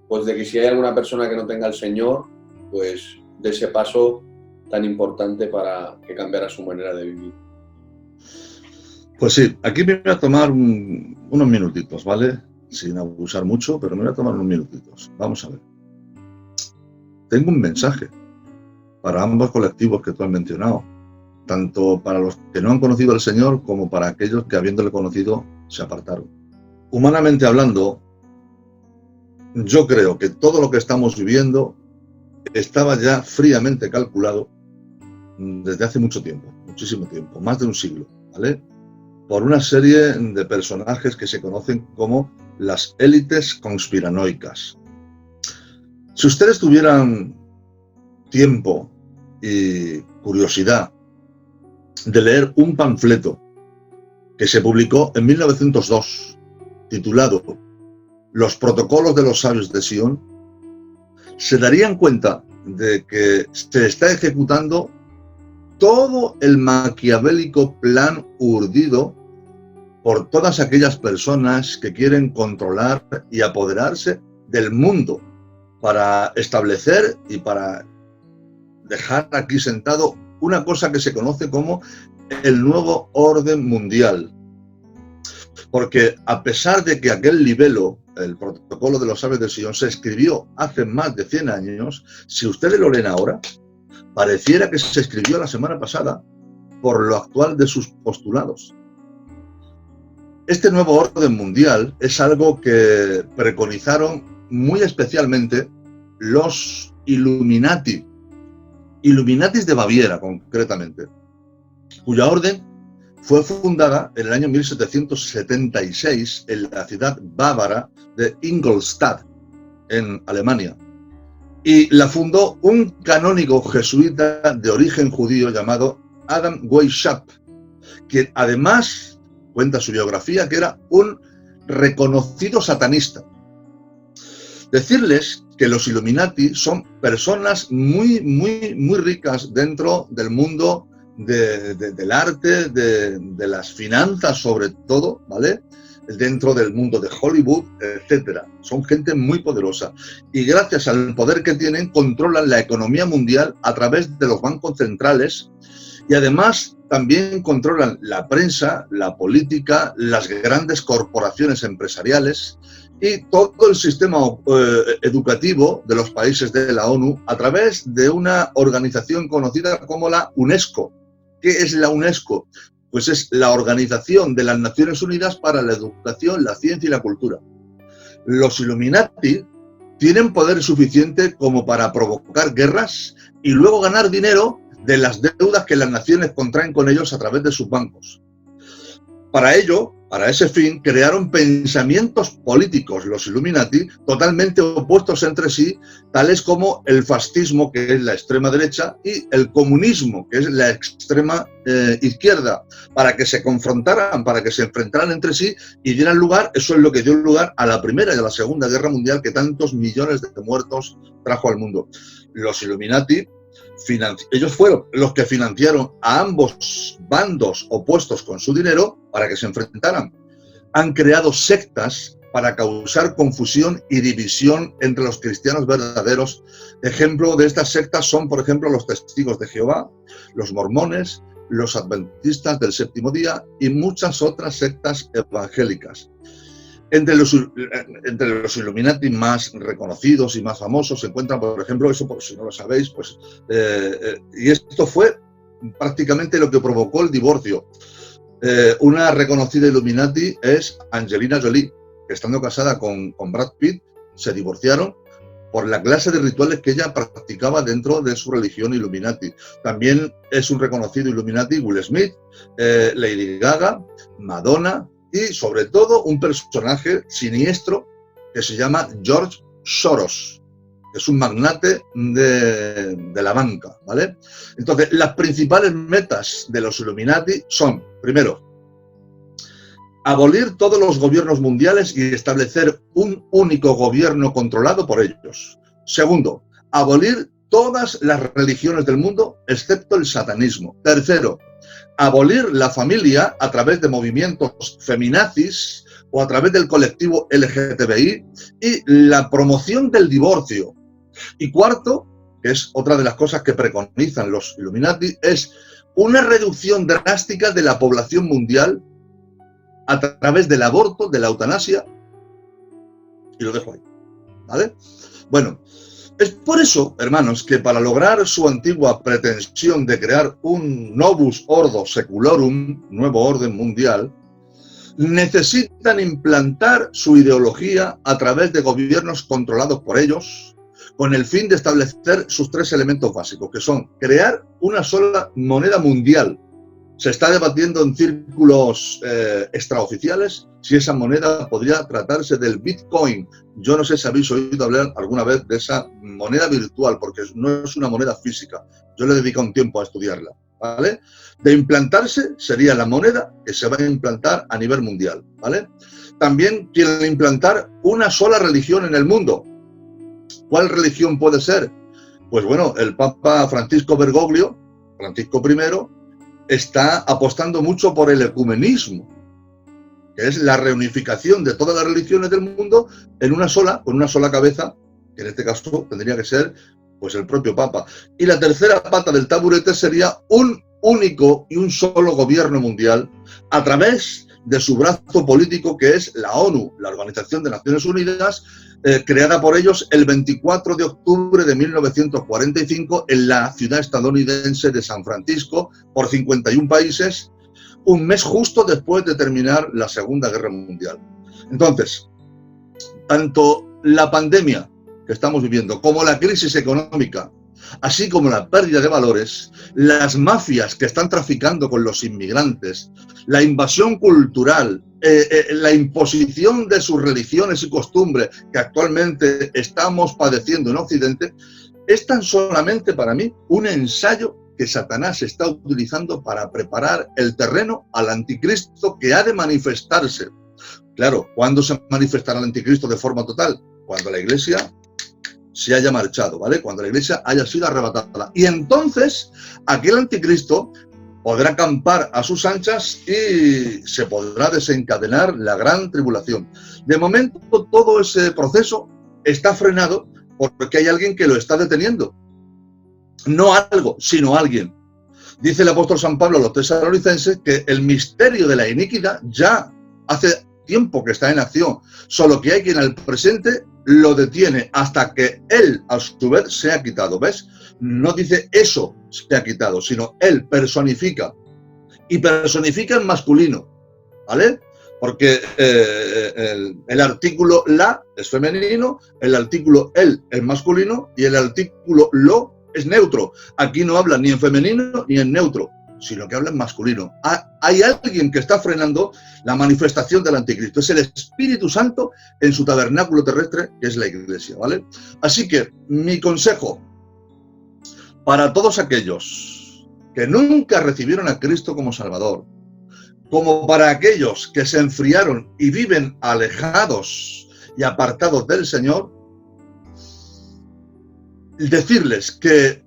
S3: pues de que si hay alguna persona que no tenga al Señor, pues de ese paso tan importante para que cambiara su manera de vivir.
S4: Pues sí, aquí me voy a tomar unos minutitos, ¿vale? Sin abusar mucho, pero me voy a tomar unos minutitos. Vamos a ver. Tengo un mensaje para ambos colectivos que tú has mencionado, tanto para los que no han conocido al Señor como para aquellos que habiéndole conocido se apartaron. Humanamente hablando, yo creo que todo lo que estamos viviendo estaba ya fríamente calculado desde hace mucho tiempo, muchísimo tiempo, más de un siglo, ¿vale? Por una serie de personajes que se conocen como las élites conspiranoicas. Si ustedes tuvieran tiempo y curiosidad de leer un panfleto que se publicó en 1902, titulado Los protocolos de los sabios de Sion, se darían cuenta de que se está ejecutando todo el maquiavélico plan urdido por todas aquellas personas que quieren controlar y apoderarse del mundo para establecer y para dejar aquí sentado una cosa que se conoce como el nuevo orden mundial. Porque a pesar de que aquel libelo, el protocolo de los sabios de Sion, se escribió hace más de 100 años, si ustedes lo leen ahora, pareciera que se escribió la semana pasada por lo actual de sus postulados. Este nuevo orden mundial es algo que preconizaron muy especialmente los Illuminatis de Baviera concretamente, cuya orden fue fundada en el año 1776 en la ciudad bávara de Ingolstadt, en Alemania. Y la fundó un canónigo jesuita de origen judío llamado Adam Weishaupt, que además cuenta su biografía que era un reconocido satanista. Decirles que los Illuminati son personas muy ricas dentro del mundo del arte, de las finanzas sobre todo, ¿vale? Dentro del mundo de Hollywood, etcétera. Son gente muy poderosa y gracias al poder que tienen controlan la economía mundial a través de los bancos centrales y además también controlan la prensa, la política, las grandes corporaciones empresariales y todo el sistema educativo de los países de la ONU a través de una organización conocida como la UNESCO. ¿Qué es la UNESCO? Pues es la Organización de las Naciones Unidas para la Educación, la Ciencia y la Cultura. Los Illuminati tienen poder suficiente como para provocar guerras y luego ganar dinero de las deudas que las naciones contraen con ellos a través de sus bancos. Para ello, para ese fin, crearon pensamientos políticos, los Illuminati, totalmente opuestos entre sí, tales como el fascismo, que es la extrema derecha, y el comunismo, que es la extrema izquierda, para que se confrontaran, para que se enfrentaran entre sí y dieran lugar, eso es lo que dio lugar a la Primera y a la Segunda Guerra Mundial, que tantos millones de muertos trajo al mundo. Los Illuminati, ellos fueron los que financiaron a ambos bandos opuestos con su dinero para que se enfrentaran. Han creado sectas para causar confusión y división entre los cristianos verdaderos. Ejemplo de estas sectas son, por ejemplo, los Testigos de Jehová, los mormones, los adventistas del séptimo día y muchas otras sectas evangélicas. Entre los Illuminati más reconocidos y más famosos se encuentran, por ejemplo, eso por si no lo sabéis, pues, y esto fue prácticamente lo que provocó el divorcio. Una reconocida Illuminati es Angelina Jolie, que estando casada con Brad Pitt, se divorciaron por la clase de rituales que ella practicaba dentro de su religión Illuminati. También es un reconocido Illuminati Will Smith, Lady Gaga, Madonna, y sobre todo un personaje siniestro que se llama George Soros, que es un magnate de la banca, ¿vale? Entonces, las principales metas de los Illuminati son, primero, abolir todos los gobiernos mundiales y establecer un único gobierno controlado por ellos. Segundo, abolir todas las religiones del mundo, excepto el satanismo. Tercero, abolir la familia a través de movimientos feminazis o a través del colectivo LGTBI y la promoción del divorcio. Y cuarto, que es otra de las cosas que preconizan los Illuminati, es una reducción drástica de la población mundial a través del aborto, de la eutanasia, y lo dejo ahí, ¿vale? Bueno, es por eso, hermanos, que para lograr su antigua pretensión de crear un novus ordo seculorum, nuevo orden mundial, necesitan implantar su ideología a través de gobiernos controlados por ellos, con el fin de establecer sus tres elementos básicos, que son crear una sola moneda mundial. Se está debatiendo en círculos extraoficiales si esa moneda podría tratarse del Bitcoin. Yo no sé si habéis oído hablar alguna vez de esa moneda virtual, porque no es una moneda física. Yo le he dedicado un tiempo a estudiarla, ¿vale? De implantarse sería la moneda que se va a implantar a nivel mundial, ¿vale? También quieren implantar una sola religión en el mundo. ¿Cuál religión puede ser? Pues bueno, el Papa Francisco Bergoglio, Francisco I, está apostando mucho por el ecumenismo, que es la reunificación de todas las religiones del mundo en una sola, con una sola cabeza, que en este caso tendría que ser pues el propio Papa. Y la tercera pata del taburete sería un único y un solo gobierno mundial a través de su brazo político, que es la ONU, la Organización de Naciones Unidas, creada por ellos el 24 de octubre de 1945 en la ciudad estadounidense de San Francisco, por 51 países, un mes justo después de terminar la Segunda Guerra Mundial. Entonces, tanto la pandemia que estamos viviendo como la crisis económica, así como la pérdida de valores, las mafias que están traficando con los inmigrantes, la invasión cultural, la imposición de sus religiones y costumbres que actualmente estamos padeciendo en Occidente, es tan solamente para mí un ensayo que Satanás está utilizando para preparar el terreno al anticristo que ha de manifestarse. Claro, ¿cuándo se manifestará el anticristo de forma total? Cuando la Iglesia se haya marchado, ¿vale? Cuando la Iglesia haya sido arrebatada. Y entonces, aquel anticristo podrá acampar a sus anchas y se podrá desencadenar la gran tribulación. De momento, todo ese proceso está frenado porque hay alguien que lo está deteniendo. No algo, sino alguien. Dice el apóstol San Pablo a los tesalonicenses que el misterio de la iniquidad ya hace tiempo que está en acción, solo que hay quien al presente lo detiene hasta que él a su vez se ha quitado. ¿Ves? No dice eso se ha quitado, sino él personifica, y personifica en masculino, ¿vale? Porque el artículo la es femenino, el artículo él es masculino y el artículo lo es neutro. Aquí no habla ni en femenino ni en neutro, sino que habla en masculino. Hay alguien que está frenando la manifestación del anticristo. Es el Espíritu Santo en su tabernáculo terrestre, que es la Iglesia, ¿vale? Así que mi consejo para todos aquellos que nunca recibieron a Cristo como Salvador, como para aquellos que se enfriaron y viven alejados y apartados del Señor, decirles que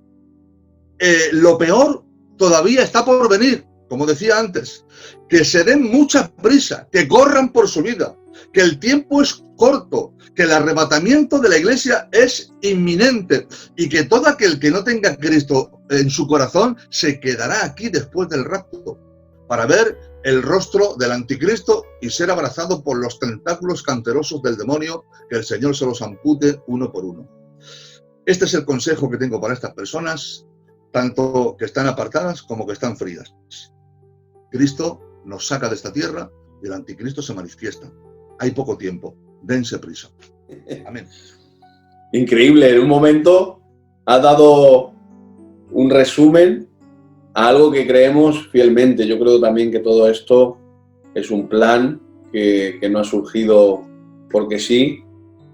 S4: lo peor todavía está por venir, como decía antes, que se den mucha prisa, que corran por su vida, que el tiempo es corto, que el arrebatamiento de la Iglesia es inminente y que todo aquel que no tenga a Cristo en su corazón se quedará aquí después del rapto para ver el rostro del anticristo y ser abrazado por los tentáculos cancerosos del demonio, que el Señor se los ampute uno por uno. Este es el consejo que tengo para estas personas, tanto que están apartadas como que están frías. Cristo nos saca de esta tierra y el anticristo se manifiesta. Hay poco tiempo, dense prisa. Amén.
S3: Increíble, en un momento has dado un resumen a algo que creemos fielmente. Yo creo también que todo esto es un plan que no ha surgido porque sí,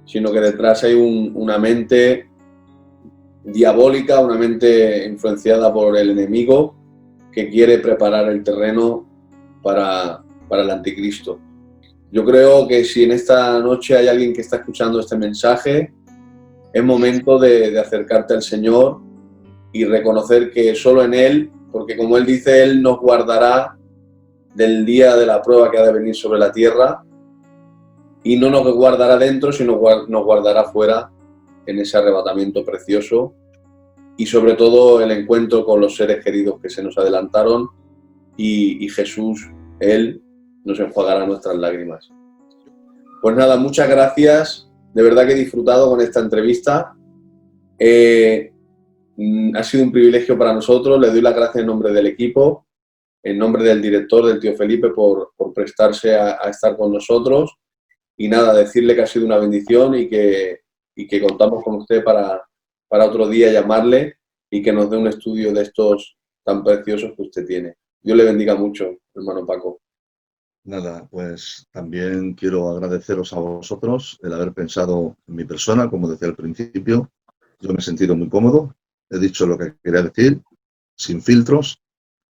S3: sino que detrás hay una mente diabólica, una mente influenciada por el enemigo que quiere preparar el terreno para el anticristo. Yo creo que si en esta noche hay alguien que está escuchando este mensaje, es momento de acercarte al Señor y reconocer que solo en Él, porque como Él dice, Él nos guardará del día de la prueba que ha de venir sobre la tierra, y no nos guardará dentro, sino nos guardará fuera en ese arrebatamiento precioso, y sobre todo el encuentro con los seres queridos que se nos adelantaron, y Jesús, Él, nos enjuagará nuestras lágrimas. Pues nada, muchas gracias. De verdad que he disfrutado con esta entrevista. Ha sido un privilegio para nosotros. Le doy las gracias en nombre del equipo, en nombre del director, del tío Felipe, por prestarse a estar con nosotros. Y nada, decirle que ha sido una bendición y que contamos con usted para otro día llamarle y que nos dé un estudio de estos tan preciosos que usted tiene. Dios le bendiga mucho, hermano Paco.
S4: Nada, pues también quiero agradeceros a vosotros el haber pensado en mi persona, como decía al principio. Yo me he sentido muy cómodo, he dicho lo que quería decir, sin filtros,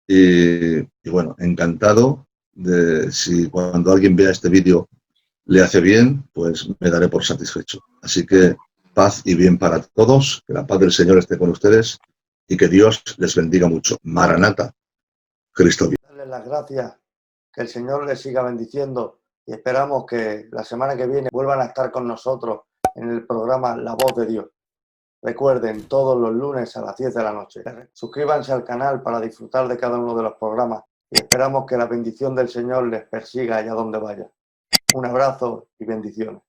S4: y bueno, encantado de si cuando alguien vea este vídeo le hace bien, pues me daré por satisfecho. Así que paz y bien para todos, que la paz del Señor esté con ustedes y que Dios les bendiga mucho. Maranata, Cristo vive.
S1: Darles las gracias, que el Señor les siga bendiciendo y esperamos que la semana que viene vuelvan a estar con nosotros en el programa La Voz de Dios. Recuerden, todos los lunes a las 10 de la noche. Suscríbanse al canal para disfrutar de cada uno de los programas y esperamos que la bendición del Señor les persiga allá donde vaya. Un abrazo y bendiciones.